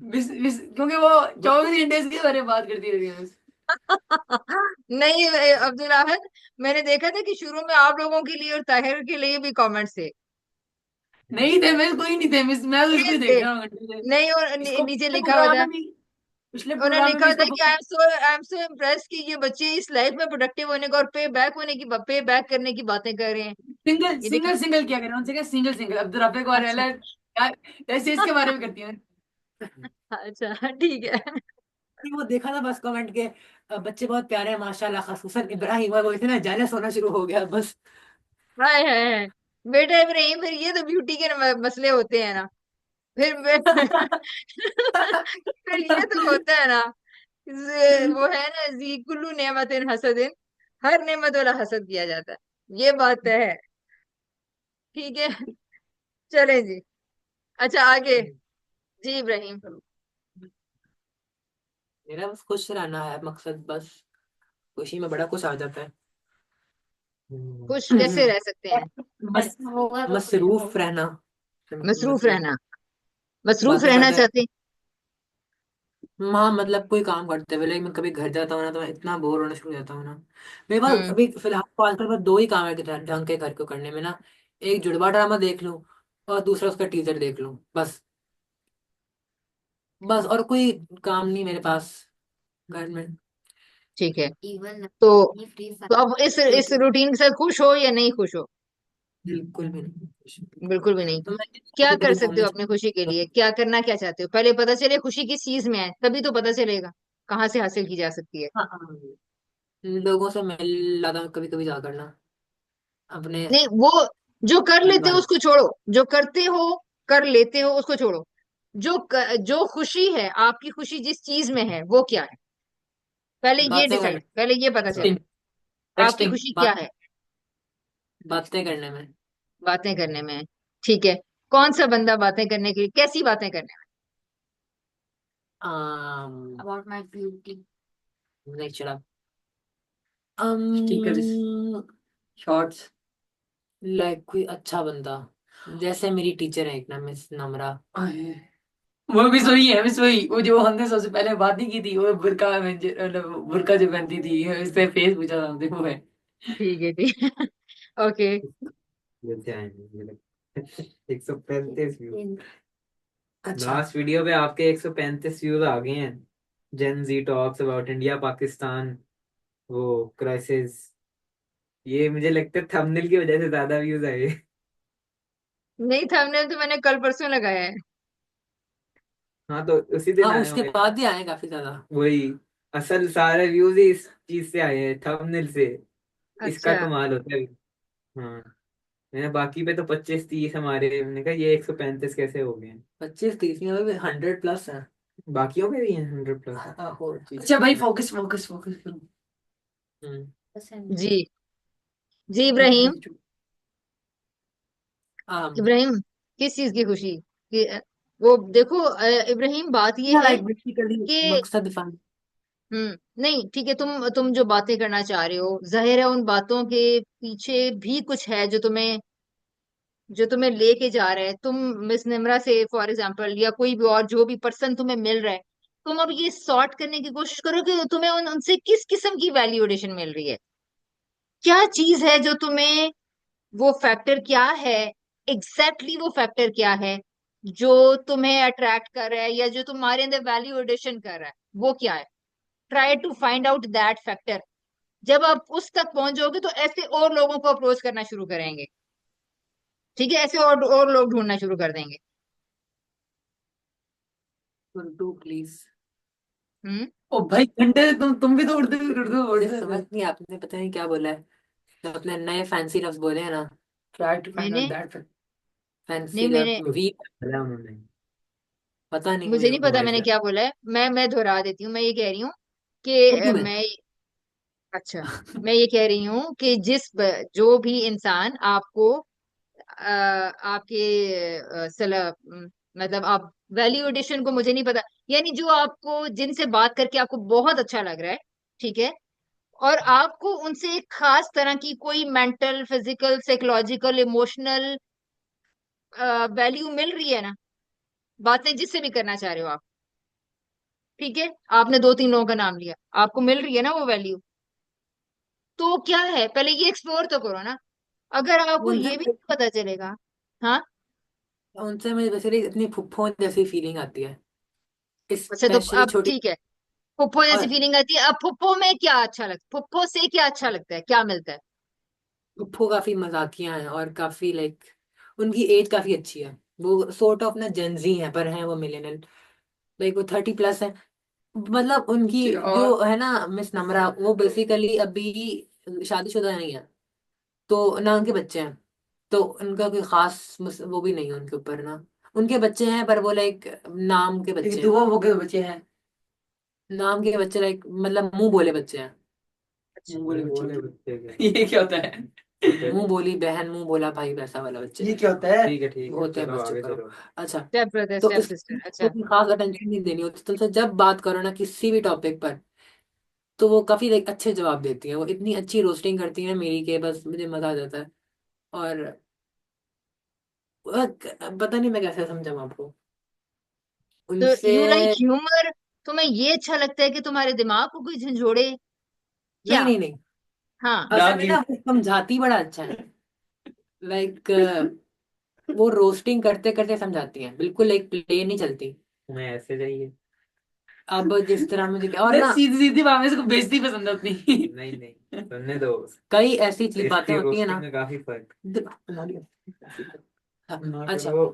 मिस मिस क्योंकि वो 24 घंटे इसके बारे में बात करती रहती है मिस। नहीं अब्दुल अहद, मैंने देखा था कि शुरू में आप लोगों के लिए और ताहिर के लिए भी कमेंट्स थे। नहीं थे मिस, कोई नहीं थे मिस, मैं तो इसको थे ही देख थे। रहा हूँ घंटे से। नहीं, और इसको नीचे पिछले लिखा हुआ प्रोग्राम था, में भी, पिछले उन्होंने प्रोग्राम में लिखा भी हुआ था इसको कि आई एम सो इम्प्रेस कि ये बच्चे इस लाइफ में प्रोडक्टिव होने का और पे बैक करने की बातें कर रहे हैं। सिंगल ये देखिए। सिंगल सिंगल क्या करें उनसे, क्या सिंगल सिंगल अब्दुल रफीक और अच्छा। ऐसे इसके बारे में करती है। अच्छा ठीक है। नहीं, वो देखा था बस कमेंट के बच्चे बहुत प्यारे हैं माशाल्लाह, खासुसन इब्राहिम, और वो इतना जेलस होना शुरू हो गया बस। हाय हाय हाय। बेटा इब्राहिम, फिर ये तो ब्यूटी के मसले होते हैं ना। फिर फिर ये तो होता है ना। वो है ना, जी कुल्लू नेमतिन हसदिन, हर नेमत वाला हसद किया जाता है, ये बात तो है। ठीक है। चले जी। अच्छा आगे। जी इब्राहिम। मेरा बस खुश रहना है मकसद, बस खुशी में बड़ा कुछ आ जाता है। खुश कैसे रह सकते हैं? बस होगा तो कुछ तो मसरूफ होगा। रहना, मसरूफ मतलब रहना। मसरूफ बातें रहना करते। चाहते हैं। हाँ मतलब कोई काम करते हुए, लेकिन मैं कभी घर जाता हूँ ना तो मैं इतना बोर होना शुरू हो जाता हूँ ना। मेरे पास हम्म। अभी फिलहाल तो आजकल बस दो ही काम है कि ढंग के घर को करने में ना। एक जुड़वा ड्रामा देख लूँ, और दूसरा उसका टीजर देख लूँ, बस। बस और कोई काम नहीं मेरे पास घर में। ठीक है। इवन तो ये फ्री तो अब इस क्योंकि रूटीन के साथ खुश हो या नहीं खुश हो? बिल्कुल भी नहीं, बिल्कुल। बिल्कुल भी नहीं। तो मैं क्या कभी कर कभी सकते घूमने हो अपनी खुशी के लिए, क्या करना क्या चाहते हो? पहले पता चले खुशी किस चीज में है, तभी तो पता चलेगा कहाँ से हासिल की जा सकती है। हाँ हाँ, लोगों से मिल लाता कभी कभी जा करना अपने नहीं, वो जो कर लेते हो परिवार। उसको छोड़ो, जो करते हो कर लेते हो उसको छोड़ो। जो खुशी है, आपकी खुशी जिस चीज में है वो क्या है? पहले ये बातें डिसाइड, करने पहले ये पता चले आपकी टेक्सटिंग खुशी क्या है। बातें करने में। बातें करने में, ठीक है। कौन सा बंदा बातें करने के लिए, कैसी बातें करने um about my beauty. नहीं चला। Stickers, shorts. लाइक कोई अच्छा बंदा, जैसे मेरी टीचर है एक ना, मिस नम्रा। वो भी सोई है, मिस वही, वो जो हमने सबसे पहले बात नहीं की थी, वो बुर्का मतलब बुर्का जो पहनती थी, उससे फेस पूछा था हमने, वो है। में? ठीक है, ठीक है। ओके। मिलते आएंगे मुझे लगता है। 135 व्यू। अच्छा। लास्ट वीडियो पे आपके 135 व्यूज आ गए हैं। जेन जी टॉक्स अबाउट इंडिया पाकिस्तान, वो क्राइसिस। ये मुझे लगता है थंबनेल की वजह से ज्यादा व्यूज आए। नहीं, थंबनेल तो मैंने कल परसों लगाया है। हाँ तो उसी दिन हाँ आए उसके होंगे। बाद ही आए काफी ज्यादा। वही, असल सारे व्यूज ही इस चीज से आए हैं, थंबनेल से। इसका अच्छा। कमाल होता है। हाँ, मैंने बाकी पे तो 25-30 हमारे, मैंने कहा ये 135 कैसे हो गए हैं। 25-30 में भी 100+ है। बाकियों पे भी हैं 100+। हो चीज। अच्छा भाई, फोकस फोकस फोकस करो। हम्म। पसंद। जी, जी इब्राहिम। um इब्राहिम, किस चीज की खुशी कि वो देखो, इब्राहिम, बात ये है लाइक बेसिकली कि मकसद डिफाइन। नहीं, ठीक है, तुम जो बातें करना चाह रहे हो, जाहिर है उन बातों के पीछे भी कुछ है जो तुम्हें लेके जा रहा है। तुम मिस निम्रा से फॉर एग्जांपल, या कोई भी और जो भी पर्सन तुम्हें मिल रहा है, तुम अब ये सॉर्ट करने की कोशिश करो कि तुम्हें उनसे किस किस्म की वैल्यूएशन मिल रही है। क्या चीज है जो तुम्हें, वो फैक्टर क्या है, एग्जैक्टली वो फैक्टर क्या है जो तुम्हें अट्रैक्ट कर रहा है, या जो तुम्हारे अंदर वैल्यू एडिशन कर रहा है, वो क्या है। Try to find out that factor. जब आप उस तक पहुंच जाओगे तो ऐसे और लोगों को अप्रोच करना शुरू करेंगे। ठीक है, ऐसे और लोग ढूंढना शुरू कर देंगे। उर्दू प्लीज। हम्म। ओ भाई घंटे, तुम भी तो उर्दू उर्दू बोल रहे समझ थे। नहीं, आपने पता नहीं क्या बोला है, तो अपने नए फैंसी लफ्ज बोले हैं ना। ट्राई टू फाइंड आउट मैंने दैट। नहीं फैंसी मैंने लफ्ज वी। बोला उन्होंने। पता नहीं मुझे मुझे नहीं पता वॉइस मैंने है। क्या बोला है। मैं दोहरा देती हूँ। मैं ये कह रही हूँ कि उर्दू में। मैं, अच्छा, मैं ये कह रही हूँ कि जो भी इंसान आपको आपके मतलब आप वैल्यू एडिशन को, मुझे नहीं पता, यानी जो आपको, जिनसे बात करके आपको बहुत अच्छा लग रहा है, ठीक है, और आपको उनसे एक खास तरह की कोई mental, physical, psychological, emotional value मिल रही है ना, बातें जिससे भी करना चाह रहे हो आप, ठीक है, आपने दो तीन लोगों का नाम लिया, आपको मिल रही है ना वो वैल्यू, तो क्या है, पहले ये एक्सप्लोर तो करो ना। अगर आपको उनसे ये भी नहीं पता चलेगा। हाँ। उनसे मुझे बेसिकली इतनी फुफ्फो जैसी फीलिंग आती है, अच्छा, तो स्पेशली अब छोटी। ठीक है, फुप्पो जैसी और फीलिंग आती है। अब फुप्पो में क्या अच्छा लगता है, फुप्पो से क्या अच्छा लगता है, क्या मिलता है। फुफ्फो काफी मजाकिया हैं और काफी लाइक उनकी एज काफी अच्छी है। वो सोर्ट ऑफ ना जेंजी है, पर हैं वो मिलेनियल। लाइक वो 30+ है। मतलब उनकी और जो है ना मिस नम्रा, वो बेसिकली अभी शादीशुदा नहीं है, तो ना उनके बच्चे हैं। तो उनका कोई खास वो भी नहीं है उनके ऊपर ना। उनके बच्चे हैं पर वो लाइक नाम के एक बच्चे दो हैं। वो के बच्चे हैं। नाम के बच्चे लाइक मतलब मुंह बोले बच्चे हैं। मुंह बोले बच्चे बोले होते बच्चे के। हैं। ये क्या होता है? फिर मुंह बोली बहन, मुंह बोला भाई, वैसा वाला बच्चे ये क्या होता है? ठीक है, ठीक है, होते हैं चलो बस, चुप आगे करो। चलो। अच्छा। स्टेप ब्रदर, तो स्टेप इस सिस्टर, अच्छा। कोई खास अटेंशन नहीं देनी होती तुमसे, जब बात करो ना किसी भी टॉपिक पर, तो वो काफी लाइक अच्छे जवाब देती है। वो इतनी अच्छी रोस्टिंग करती है मेरी के बस मुझे मजा आ जाता है। और पता नहीं मैं कैसे समझाऊं आपको तो उनसे। यू लाइक ह्यूमर, तुम्हें ये अच्छा लगता है कि तुम्हारे दिमाग को कोई झंझोड़े, नहीं क्या। नहीं नहीं, हाँ। असल डार्क में ना वो समझाती बड़ा अच्छा है। लाइक वो रोस्टिंग करते करते समझाती हैं, बिल्कुल लाइक प्ले नहीं चलती। तुम्हें ऐसे चाहिए? अब जिस तरह मुझे और मैं ना सीधी सीधी भाव में इसको बेइज्जती पसंद है अपनी। नहीं नहीं, सुनने दो। कई ऐसी चीज बातें टेस्टी होती है रोस्टिंग ना। में काफी फर्क। हाँ, फिर अच्छा। वो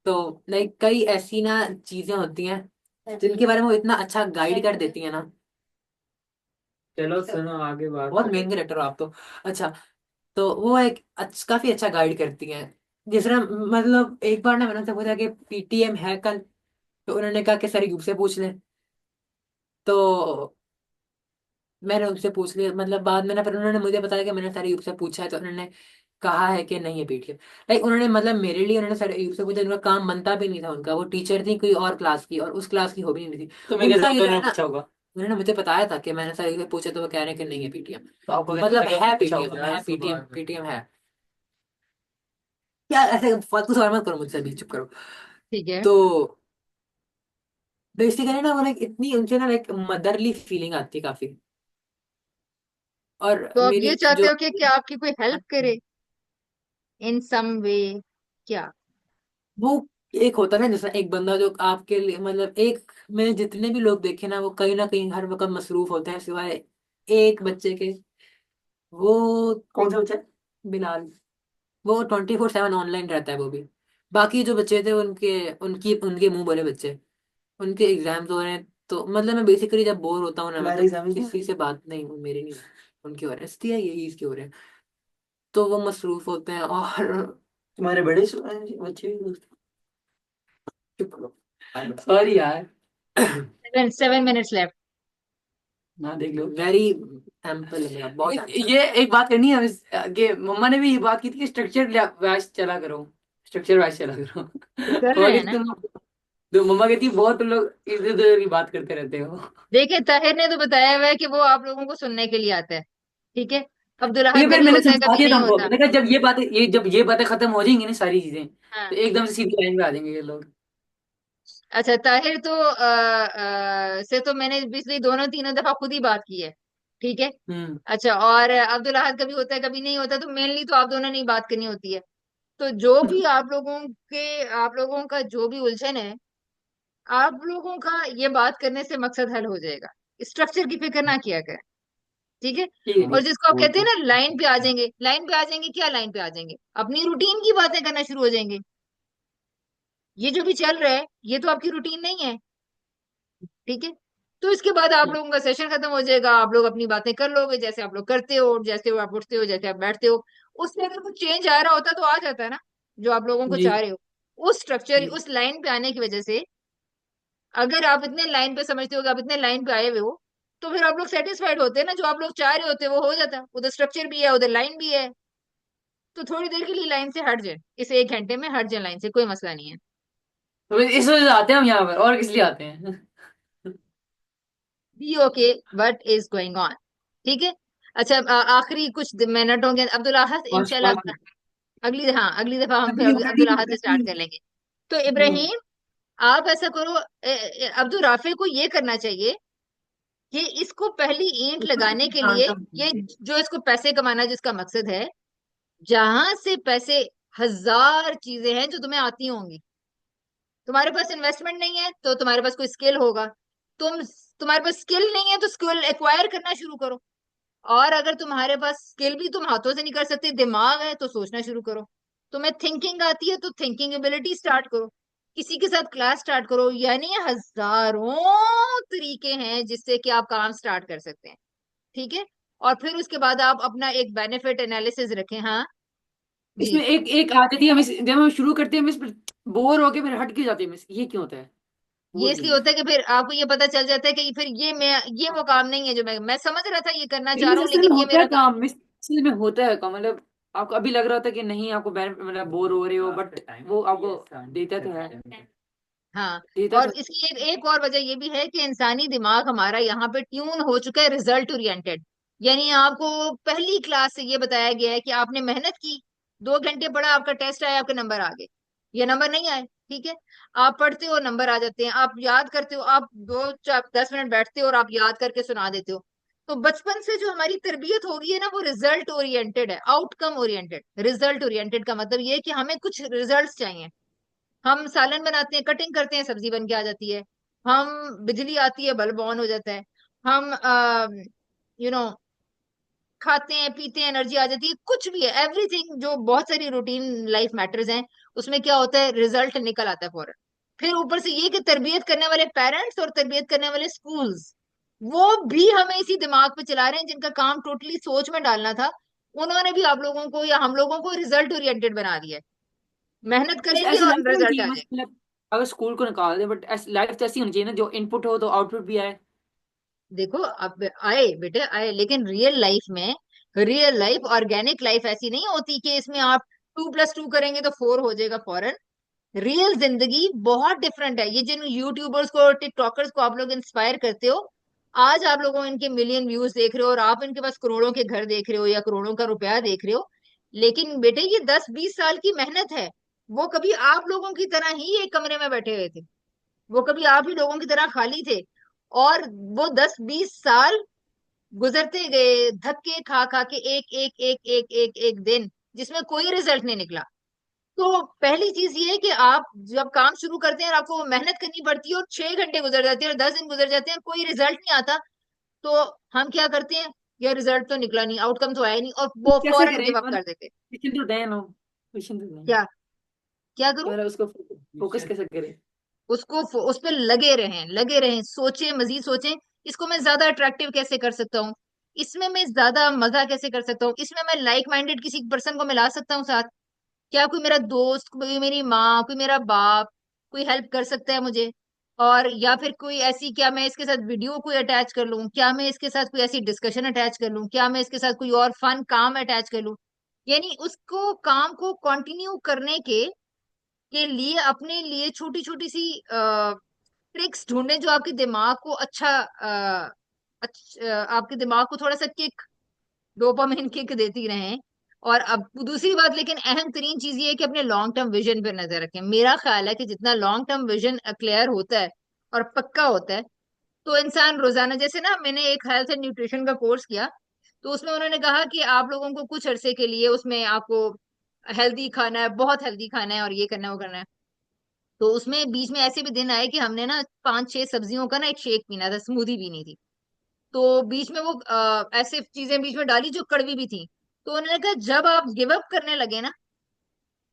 तो लाइक कई ऐसी ना चीजें होती हैं जिनके बारे में वो इतना अच्छा गाइड कर देती है ना। चलो सुनो आगे बात बहुत करो। मेन कैरेक्टर हो आप तो। अच्छा। तो वो एक काफी अच्छा गाइड करती हैं। जिस तरह मतलब एक बार ना मैंने उनसे पूछा कि पीटीएम है कल, तो उन्होंने कहा कि सर यूब से पूछ लें। तो मैंने उनसे पूछ लिया, मतलब बाद में ना, फिर उन्होंने मुझे बताया कि मैंने सर अयूब से पूछा है, तो उन्होंने कहा है कि नहीं है पीटीएम। लाइक उन्होंने मतलब मेरे लिए उन्होंने सर अयूब से पूछा, उनका काम बनता भी नहीं था, उनका वो टीचर थी कोई और क्लास की, और उस क्लास की हो भी नहीं थी। तुम्हें उनका कैसे ये उन्होंने था ना, पूछा होगा? उन्होंने मुझे बताया था कि मैंने सर अयूब से पूछा, तो वो कह रहे हैं कि नहीं है पीटीएम। तो आपको कैसे मतलब पता है कि पूछा पीटीएम, होगा? है पीटीएम, पीटीएम है। यार ऐसे फालतू सवाल मत करो मुझसे, अभी चुप करो। ठीक है। तो बेसिकली ना वो लाइक इतनी उनसे ना लाइक मदरली फीलिंग आती है काफी। और तो आप ये मेरी चाहते जो हो कि क्या आपकी कोई हेल्प करे इन सम वे? क्या? वो एक होता है ना, जैसा एक बंदा जो आपके लिए, मतलब एक, मैंने जितने भी लोग देखे ना, वो कहीं ना कहीं हर वक्त मसरूफ होते हैं, सिवाय एक बच्चे के। वो कौन सा बच्चा है? बिलाल। वो 24/7 ऑनलाइन रहता है वो भी। बाकी जो बच्चे थे उनके, उनकी उनके मुंह बोले बच्चे, उनके एग्जाम्स हो रहे हैं, तो मतलब मैं बेसिकली जब बोर होता हूँ ना, तुम्हारे मतलब एग्जाम में क्या? किसी से बात नहीं, मेरे नहीं, उनके हो रहे हैं, इसलिए यही इसके हो रहे हैं, तो वो मसरूफ होते हैं। और तुम्हारे बड़े बच्चे भी दोस्त? चुप करो, सॉरी यार। 7 minutes लेफ्ट। ना देख लो। वेरी एम्पल है मेरा, बहुत ample। ये एक बात करनी है कि मम्मा ने भी ये बात की थी कि स्ट्रक्चर वाइज चला करो, स्ट्रक्चर वाइज चला करो। तो कर मम्मा रहे हैं कहती ना। तुम, तो मम्मा कहती बहुत तुम लोग इधर उधर की बात करते रहते हो। देखिए, ताहिर ने तो बताया हुआ है कि वो आप लोगों को सुनने के लिए आता है। ठीक है। अब्दुल ये अहद फिर कभी मैंने होता है समझा कभी दिया था नहीं हमको, होता। मैंने कहा जब ये बातें खत्म हो जाएंगी ना सारी चीजें, तो हाँ। एकदम से सीधी लाइन पे आ जाएंगे ये लोग। अच्छा, ताहिर तो से तो मैंने पिछली दोनों तीनों दफा खुद ही बात की है। ठीक है। हम्म। अच्छा, और अब्दुल अहद कभी होता है कभी नहीं होता, तो मेनली तो आप दोनों ने ही बात करनी होती है। तो जो भी आप लोगों का जो भी उलझन है, आप लोगों का ये बात करने से मकसद हल हो जाएगा। स्ट्रक्चर की फिक्र ना किया करें। ठीक है। ठीक है और ठीक जिसको आप है, कहते हैं ओके। ना लाइन पे आ जाएंगे, लाइन पे आ जाएंगे, क्या लाइन पे आ जाएंगे? अपनी रूटीन की बातें करना शुरू हो जाएंगे। ये जो भी चल रहा है, ये तो आपकी रूटीन नहीं है। ठीक है। तो इसके बाद आप लोगों का सेशन खत्म हो जाएगा, आप लोग अपनी बातें कर लोगे जैसे आप लोग करते हो, जैसे आप उठते हो, जैसे आप बैठते हो। उसमें अगर कुछ चेंज आ रहा होता तो आ जाता है ना, जो आप लोगों को जी चाह रहे हो। उस स्ट्रक्चर, जी उस लाइन पे आने की वजह से, अगर आप इतने लाइन पे समझते हो कि आप इतने लाइन पे आए हुए हो, तो फिर आप लोग सेटिस्फाइड होते हैं ना, जो आप लोग चाह रहे होते हैं वो हो जाता है। उधर स्ट्रक्चर भी है, उधर लाइन भी है। तो थोड़ी देर के लिए लाइन से हट जाए, इस 1 घंटे में हट जाए लाइन से, कोई मसला नहीं है। तो इस वजह से आते हैं हम यहाँ पर, और किस लिए आते हैं? Be okay, what is going on. ठीक है। अच्छा, आखिरी कुछ मिनटों के अब्दुल अहद पाँच इंशाल्लाह, पाँच अगली दफा हम फिर अभी अब्दुल अभी अहद से स्टार्ट कर लेंगे। तो हम्म, इब्राहिम, आप ऐसा करो, अब्दुल राफे को ये करना चाहिए कि इसको पहली ईंट लगाने के लिए, ये जो इसको पैसे कमाना जिसका मकसद है, जहां से पैसे, हजार चीजें हैं जो तुम्हें आती होंगी। तुम्हारे पास इन्वेस्टमेंट नहीं है तो तुम्हारे पास कोई स्किल होगा। तुम्हारे पास स्किल नहीं है तो स्किल एक्वायर करना शुरू करो। और अगर तुम्हारे पास स्किल भी तुम हाथों से नहीं कर सकते, दिमाग है तो सोचना शुरू करो। तुम्हें थिंकिंग आती है तो थिंकिंग एबिलिटी स्टार्ट करो। किसी के साथ क्लास स्टार्ट करो, यानी हजारों तरीके हैं जिससे कि आप काम स्टार्ट कर सकते हैं। ठीक है। और फिर उसके बाद आप अपना एक बेनिफिट एनालिसिस रखें। हाँ जी। इसमें एक एक आदत थी, जब हम शुरू करते हैं मिस, बोर होके फिर हट क्यों जाते हैं मिस, ये क्यों होता है? ये बोल इसलिए क्यों होता है कि फिर आपको ये पता चल जाता है कि फिर ये वो काम नहीं है जो मैं समझ रहा था ये करना चाह मिस रहा हूँ, असल में लेकिन ये होता है मेरा काम। काम मिस, असल में होता है काम, मतलब आपको अभी लग रहा था कि नहीं आपको मतलब बोर हो रहे हो, बट वो आपको देता तो है, हाँ। देता और तो इसकी एक और वजह ये भी है कि इंसानी दिमाग हमारा यहाँ पे ट्यून हो चुका है रिजल्ट ओरिएंटेड। यानी आपको पहली क्लास से ये बताया गया है कि आपने मेहनत की, 2 घंटे पढ़ा, आपका टेस्ट आया, आपके नंबर आ गए। ये नंबर नहीं आए। ठीक है। आप पढ़ते हो, नंबर आ जाते हैं। आप याद करते हो, आप 2 4 10 मिनट बैठते हो और आप याद करके सुना देते हो। तो बचपन से जो हमारी तरबियत होगी है ना, वो रिजल्ट ओरिएंटेड है, आउटकम ओरिएंटेड। रिजल्ट ओरिएंटेड का मतलब ये है कि हमें कुछ रिजल्ट चाहिए। हम सालन बनाते हैं, कटिंग करते हैं, सब्जी बन के आ जाती है। हम बिजली आती है, बल्ब ऑन हो जाता है। हम यू नो खाते हैं, पीते हैं, एनर्जी आ जाती है, कुछ भी है, एवरीथिंग जो बहुत सारी रूटीन लाइफ मैटर्स हैं, उसमें क्या होता है, रिजल्ट निकल आता है फौरन। फिर ऊपर से ये कि तरबियत करने वाले पेरेंट्स और तरबियत करने वाले स्कूल्स, वो भी हमें इसी दिमाग पे चला रहे हैं, जिनका काम टोटली सोच में डालना था। उन्होंने भी आप लोगों को या हम लोगों को रिजल्ट ओरिएंटेड बना दिया है। मेहनत ऐसे करेंगे ऐसी लाइफ और होनी रिजल्ट चाहिए आ बस, जाएगा। मतलब अगर स्कूल को निकाल दे, बट लाइफ तो ऐसी होनी चाहिए ना जो इनपुट हो तो आउटपुट भी आए। देखो अब आए बेटे आए, लेकिन रियल लाइफ ऑर्गेनिक लाइफ ऐसी नहीं होती कि इसमें आप 2+2 करेंगे तो 4 हो जाएगा फौरन। रियल जिंदगी बहुत डिफरेंट है। ये जिन यूट्यूबर्स को और टिकटॉकर्स को आप लोग इंस्पायर करते हो, आज आप लोगों इनके मिलियन व्यूज देख रहे हो और आप इनके पास करोड़ों के घर देख रहे हो या करोड़ों का रुपया देख रहे हो, लेकिन बेटे ये 10-20 साल की मेहनत है। वो कभी आप लोगों की तरह ही एक कमरे में बैठे हुए थे, वो कभी आप ही लोगों की तरह खाली थे, और वो 10-20 साल गुजरते गए धक्के खा खा के, एक एक एक एक एक एक दिन जिसमें कोई रिजल्ट नहीं निकला। तो पहली चीज ये है कि आप जब काम शुरू करते हैं और आपको मेहनत करनी पड़ती है और 6 घंटे गुजर जाते हैं और 10 दिन गुजर जाते हैं और कोई रिजल्ट नहीं आता, तो हम क्या करते हैं, ये रिजल्ट तो निकला नहीं, आउटकम तो आया नहीं, और वो कैसे फौरन करें गिव अप मतलब, कर देते हैं। क्वेश्चन तो दें ना, क्वेश्चन तो दें क्या क्या कि करूं? मतलब उसको फोकस कैसे करें। उस पर लगे रहें, सोचें, मजीद सोचें, इसको मैं ज्यादा अट्रैक्टिव कैसे कर सकता हूँ, इसमें मैं ज्यादा मजा कैसे कर सकता हूँ, इसमें मैं लाइक माइंडेड किसी पर्सन को मिला सकता हूँ साथ। क्या कोई मेरा दोस्त, कोई मेरी माँ, कोई मेरा बाप, कोई हेल्प कर सकता है मुझे? और या फिर कोई ऐसी, क्या मैं इसके साथ वीडियो कोई अटैच कर लूं, क्या मैं इसके साथ कोई ऐसी डिस्कशन अटैच कर लूं, क्या मैं इसके साथ कोई और फन काम अटैच कर लूं? यानी उसको काम को कंटिन्यू करने के लिए अपने लिए छोटी छोटी सी ट्रिक्स ढूंढें जो आपके दिमाग को आपके दिमाग को थोड़ा सा किक, डोपामिन किक देती रहें। और अब दूसरी बात, लेकिन अहम तरीन चीज ये है कि अपने लॉन्ग टर्म विजन पर नजर रखें। मेरा ख्याल है कि जितना लॉन्ग टर्म विजन क्लियर होता है और पक्का होता है, तो इंसान रोजाना, जैसे ना मैंने एक हेल्थ एंड न्यूट्रिशन का कोर्स किया, तो उसमें उन्होंने कहा कि आप लोगों को कुछ अरसे के लिए उसमें आपको हेल्दी खाना है, बहुत हेल्दी खाना है और ये करना है वो करना है। तो उसमें बीच में ऐसे भी दिन आए कि हमने ना 5-6 सब्जियों का ना एक शेक पीना था, स्मूदी पीनी थी। तो बीच में वो ऐसे चीजें बीच में डाली जो कड़वी भी थी। तो उन्होंने कहा जब आप गिव अप करने लगे ना,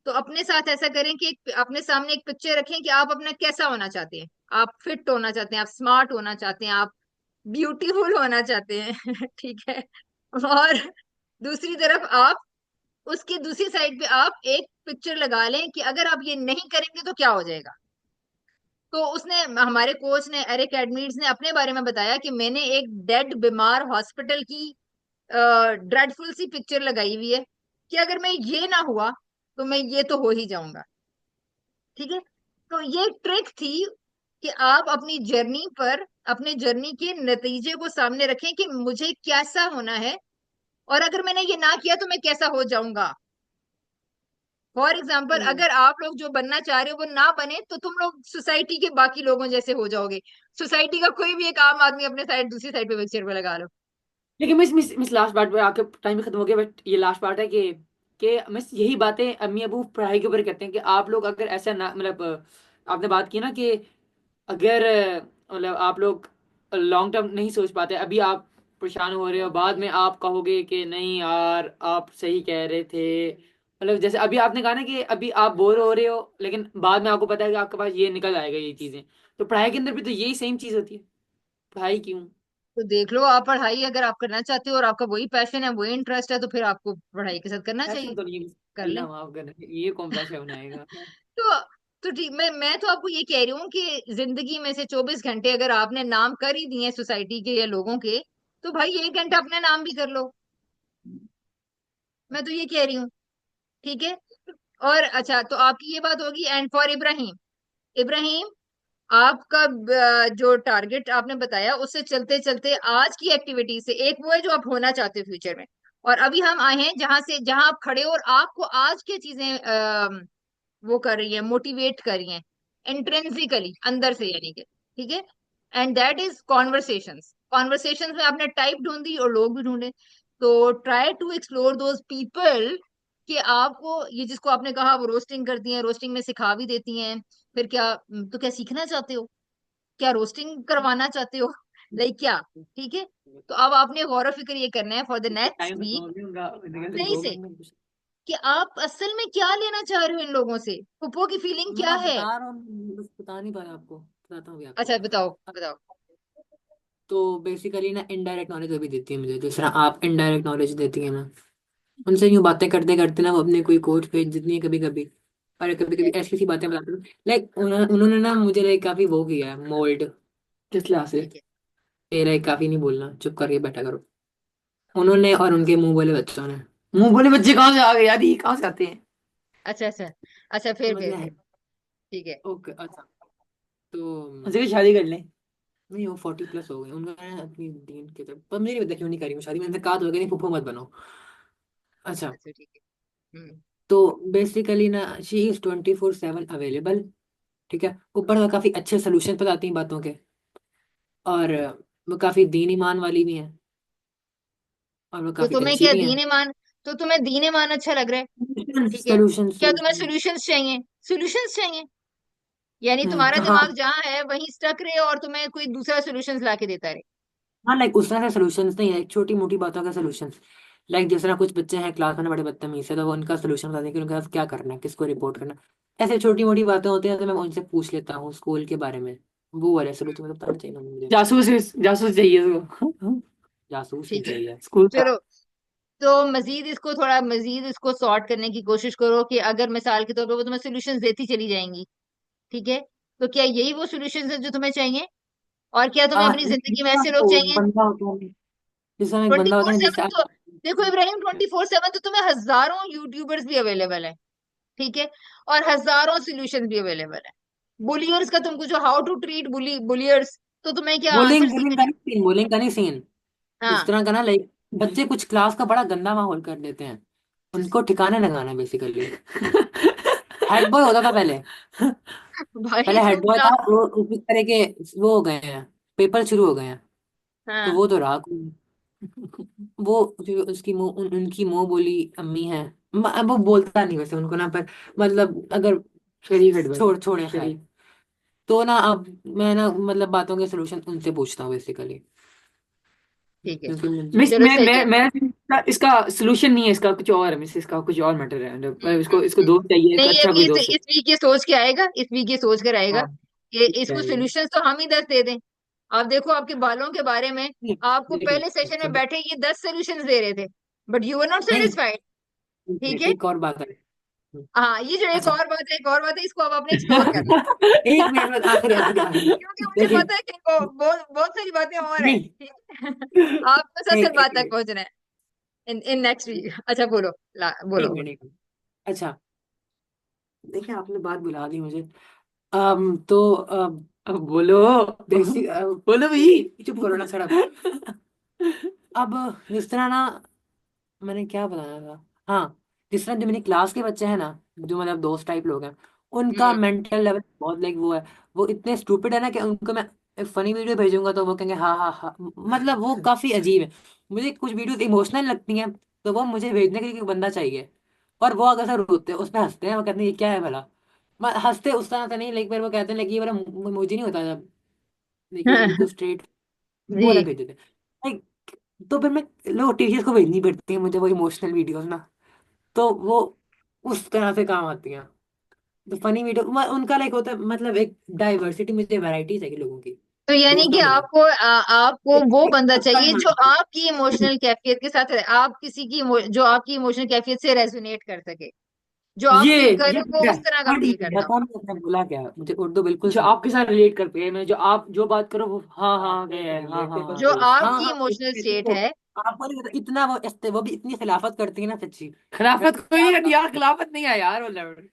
तो अपने साथ ऐसा करें कि अपने सामने एक पिक्चर रखें कि आप अपना कैसा होना चाहते हैं। आप फिट होना चाहते हैं, आप स्मार्ट होना चाहते हैं, आप ब्यूटीफुल होना चाहते हैं ठीक है। और दूसरी तरफ आप, उसकी दूसरी साइड पे आप एक पिक्चर लगा लें कि अगर आप ये नहीं करेंगे तो क्या हो जाएगा। तो उसने, हमारे कोच ने, एरिक एडमीड्स ने अपने बारे में बताया कि मैंने एक डेड बीमार हॉस्पिटल की ड्रेडफुल सी पिक्चर लगाई हुई है कि अगर मैं ये ना हुआ तो मैं ये तो हो ही जाऊंगा। ठीक है। तो ये ट्रिक थी कि आप अपनी जर्नी पर, अपने जर्नी के नतीजे को सामने रखें कि मुझे कैसा होना है, और अगर मैंने ये ना किया तो मैं कैसा हो जाऊंगा। फॉर एग्जाम्पल, हम्म। अगर आप लोग जो बनना चाह रहे हो वो ना बने, तो तुम लोग सोसाइटी के बाकी लोगों जैसे हो जाओगे। सोसाइटी का कोई भी एक आम आदमी अपने साइड, दूसरी साइड पे पिक्चर पे लगा लो। लेकिन मिस लास्ट पार्ट पे आके टाइम खत्म हो गया, बट ये लास्ट पार्ट है कि मिस यही बातें अम्मी अबू पढ़ाई के ऊपर कहते हैं कि आप लोग अगर ऐसा ना मतलब आपने बात की ना कि अगर मतलब आप लोग लॉन्ग टर्म नहीं सोच पाते, अभी आप परेशान हो रहे हो, बाद में आप कहोगे कि नहीं यार आप सही कह रहे थे। मतलब जैसे अभी आपने कहा ना कि अभी आप बोर हो रहे हो, लेकिन बाद में आपको पता है कि आपके पास ये निकल आएगा ये चीजें। तो पढ़ाई के अंदर भी तो यही सेम चीज होती है। पढ़ाई क्यों? तो देख लो, आप पढ़ाई अगर आप करना चाहते हो और आपका वही पैशन है, वही इंटरेस्ट है, तो फिर आपको पढ़ाई के साथ करना पैशन चाहिए। तो नहीं है, कर लें। अल्लाह माफ करे, ये कौन पैसा बनाएगा। तो तो ठीक, मैं तो आपको ये कह रही हूँ कि जिंदगी में से 24 घंटे अगर आपने नाम कर ही दिए सोसाइटी के या लोगों के, तो भाई 1 घंटा अपने नाम भी कर लो। मैं तो ये कह रही हूँ। ठीक है। और अच्छा, तो आपकी ये बात होगी। एंड फॉर इब्राहिम, इब्राहिम, आपका जो टारगेट आपने बताया उससे चलते चलते आज की एक्टिविटी से, एक वो है जो आप होना चाहते हो फ्यूचर में, और अभी हम आए हैं जहां आप खड़े हो और आपको आज की चीजें वो कर रही है, मोटिवेट कर रही है इंट्रिंसिकली अंदर से, यानी कि ठीक है। And that is conversations. Conversations में आपने टाइप ढूंढी और लोग भी ढूंढे। तो try to explore those people कि आपको ये, जिसको आपने कहा वो रोस्टिंग करती हैं, रोस्टिंग में सिखा भी देती हैं, फिर क्या, तो क्या सीखना चाहते हो, क्या रोस्टिंग करवाना चाहते हो लाइक क्या? ठीक है। तो अब आपने गौर फिक्र ये करना है फॉर द नेक्स्ट टाइम खत्म वीक, हो गया उनका, मेरे ख्याल से सही दो से, मिनट में कि आप असल में क्या लेना चाह रहे हो इन लोगों से, पुप्पो की फीलिंग क्या मैं है। बता रहा हूँ, बस बता नहीं पाया आपको, बताता हूँ अभी अच्छा आपको। बताओ बताओ। तो बेसिकली ना इनडायरेक्ट नॉलेज अभी देती है मुझे, जिस तरह आप इनडायरेक्ट नॉलेज देती है ना, उनसे यूं बातें करते करते ना वो अपने कोई कोच भेज देती है कभी कभी, और कभी कभी ऐसी सी बातें बताते हैं। लाइक उन्होंने ना मुझे लाइक काफी वो किया है, मोल्ड। किस क्लास से? ठीक है। मेरा काफी नहीं बोलना, चुप करके बैठा करो। उन्होंने और उनके मुंह बोले बच्चों ने। मुंह बोले बच्चे कहाँ से आ गए यार, ये कहाँ से आते हैं? अच्छा अच्छा। अच्छा फिर मतलब फिर ठीक है। ओके अच्छा। तो उनसे भी शादी कर लें। नहीं, वो 40+ हो गए, उन्होंने अपनी दीन के तरफ, पर मुझे नहीं पता क्यों नहीं करी वो शादी। मैंने कहा तो लगे नहीं, फूफो मत बनो। अच्छा। अच्छा ठीक है। तो बेसिकली ना, शी इज 24/7 अवेलेबल। ठीक है, ऊपर से काफी अच्छे सोल्यूशन बताती हैं बातों के। और वो काफी दीन ईमान वाली भी हैं, और वो तो काफी तुम्हें अच्छी क्या भी हैं। दीन ईमान, तो तुम्हें दीन ईमान अच्छा लग रहा है? ठीक है। सोल्यूशन क्या तुम्हें सोल्यूशन। सॉल्यूशंस चाहिए? सॉल्यूशंस चाहिए? यानी तुम्हारा हाँ दिमाग जहाँ है वहीं स्टक रहे और तुम्हें कोई दूसरा सॉल्यूशंस ला के देता रहे। हाँ, लाइक उस तरह के सोल्यूशंस नहीं है, छोटी मोटी बातों का सोल्यूशंस। लाइक जिस तरह कुछ बच्चे हैं क्लास में बड़े बदतमीज है, तो वो उनका सोल्यूशन बताते हैं कि उनके पास क्या करना है, किसको रिपोर्ट करना है। ऐसे छोटी मोटी बातें होती हैं, तो मैं उनसे पूछ लेता हूँ स्कूल के बारे में। वो वाले सोल्यूशन मतलब बताना चाहिए ना मुझे। जासूस, जासूस चाहिए उसको। जासूस नहीं ठीक है। चाहिए। स्कूल का। चलो, तो मजीद इसको थोड़ा मजीद इसको सॉर्ट करने की कोशिश करो कि अगर मिसाल के तौर पर वो तुम्हें सॉल्यूशंस देती चली जाएंगी, ठीक है, तो क्या यही वो सॉल्यूशंस है जो तुम्हें चाहिए? और क्या तुम्हें अपनी जिंदगी में ऐसे लोग वो चाहिए? बंदा होता है, जिस समय एक ट्वेंटी बंदा होता फोर है ना, जिससे सेवन आप। तो देखो इब्राहिम, 24/7 तो तुम्हें हजारों यूट्यूबर्स भी अवेलेबल है, ठीक है, और हजारों सॉल्यूशंस भी अवेलेबल है। बुलियर्स का तुमको जो हाउ टू ट्रीट बुलियर्स, तो तुम्हें क्या आंसर बोलिंग बोलिंग का सीखना नहीं सीन, बोलिंग का नहीं सीन। है? इस हाँ। तरह का ना, लाइक बच्चे कुछ क्लास का बड़ा गंदा माहौल कर देते हैं, उनको ठिकाने लगाना बेसिकली। हेड बॉय होता था पहले। भाई पहले हेड तुम बॉय था, क्लास। वो इस तरह के वो हो गए हैं, पेपर शुरू हो गए हैं। तो हाँ वो तो रहा कोई। वो जो उसकी मुंह उनकी मुंह बोली अम्मी है। अब वो बोलता नहीं वैसे उनको ना, पर मतलब अगर शरीफ एडवाइस। छोड़ छोड़े खैर। शरीफ। तो ना अब मैं ना मतलब बातों के सोल्यूशन उनसे पूछता हूँ बेसिकली, ठीक है। क्योंकि मिस चलो सही है। मैं इसका सोल्यूशन नहीं है, इसका कुछ और है मिस, इसका कुछ और मैटर है, मतलब इसको इसको हम्म। दोस्त चाहिए, एक नहीं, अच्छा अभी कोई दोस्त इस वीक ये सोच के आएगा, इस वीक ये सोच कर आएगा। हाँ ये इसको चाहिए। सॉल्यूशंस तो हम ही 10 दे दें। आप देखो आपके बालों के बारे में, आपको देखिए पहले सेशन में सब। बैठे ये 10 सॉल्यूशंस दे रहे थे, बट यू आर नॉट नहीं, सेटिस्फाइड। ठीक है। एक और बात है। हाँ, ये जो एक अच्छा, और बात है, एक और बात है, इसको अब आपने एक्सप्लोर करना है। एक मिनट में आखिरी आखिरी आखिरी। क्योंकि मुझे देखिए। पता है कि बहुत बहुत सारी बातें और हैं, नहीं, ठीक है। आपको सच एक सच एक बात तक मिनट पहुंचना है इन इन नेक्स्ट वीक। अच्छा बोलो, एक बोलो। मिनट एक मिनट। अच्छा, देखिए आपने बात बुला दी मुझे। तो अब बोलो। बेसिक बोलो भाई। चुप करो ना सड़क। अब जिस तरह ना, मैंने क्या बताया था। हाँ, जिस तरह जो मेरी क्लास के बच्चे हैं ना, जो मतलब दोस्त टाइप लोग हैं, उनका हम्म। मेंटल लेवल बहुत लाइक वो है। वो इतने स्टूपिड है ना कि उनको मैं एक फनी वीडियो भेजूंगा तो वो कहेंगे हाँ हाँ हाँ, मतलब वो काफी अजीब है। मुझे कुछ वीडियोस इमोशनल लगती हैं, तो वो मुझे भेजने के लिए एक बंदा चाहिए। और वो अगर सर रोते हैं उस पर हंसते हैं, वो कहते हैं ये क्या है भला। हंसते उस तरह से नहीं, लेकिन फिर वो कहते हैं कि ये वाला इमोजी नहीं होता जब, देखिए बिल्कुल स्ट्रेट, वो वाला जी। भेज देते हैं। Like, तो फिर मैं लोग टीचर्स को भेजनी पड़ती है मुझे वो इमोशनल वीडियोस ना, तो वो उस तरह से काम आती हैं। तो फनी वीडियो उनका लाइक होता है, मतलब एक डाइवर्सिटी, मुझे वैरायटी चाहिए लोगों की, तो यानी कि दोस्तों के साथ। आपको वो बंदा सबका चाहिए जो ध्यान रखिए। आपकी इमोशनल कैफियत के साथ आप किसी की जो आपकी इमोशनल कैफियत से रेजोनेट कर सके, जो आप ये फील कर ये रहे हो ठीक वो है। उस तरह का हाँ फील ठीक है, करता हो। बताओ ना आपने बोला क्या, मुझे उर्दू बिल्कुल जो समझ। आपके साथ रिलेट कर पाए, मैं जो आप जो बात करो वो हाँ हाँ गए हैं, हाँ हाँ हाँ जो गए। हाँ आपकी हाँ, इमोशनल स्टेट वो है। आपको नहीं पता इतना, वो भी इतनी खिलाफत करती है ना सच्ची। मैं खिलाफत कोई क्या नहीं करती बताऊं। यार, खिलाफत नहीं है यार, वो लेवल।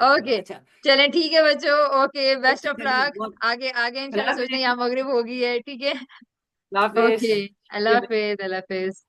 ओके। अच्छा। चलें ठीक है बच्चों। Okay, best of basically luck. बहुत। आगे आगे इंशाल्लाह खिलाफत सोचते हैं, नहीं। यहाँ मगरिब हो गई है, ठीक है। खिलाफिज। ओके, अल्लाह हाफिज, अल्लाह हाफिज।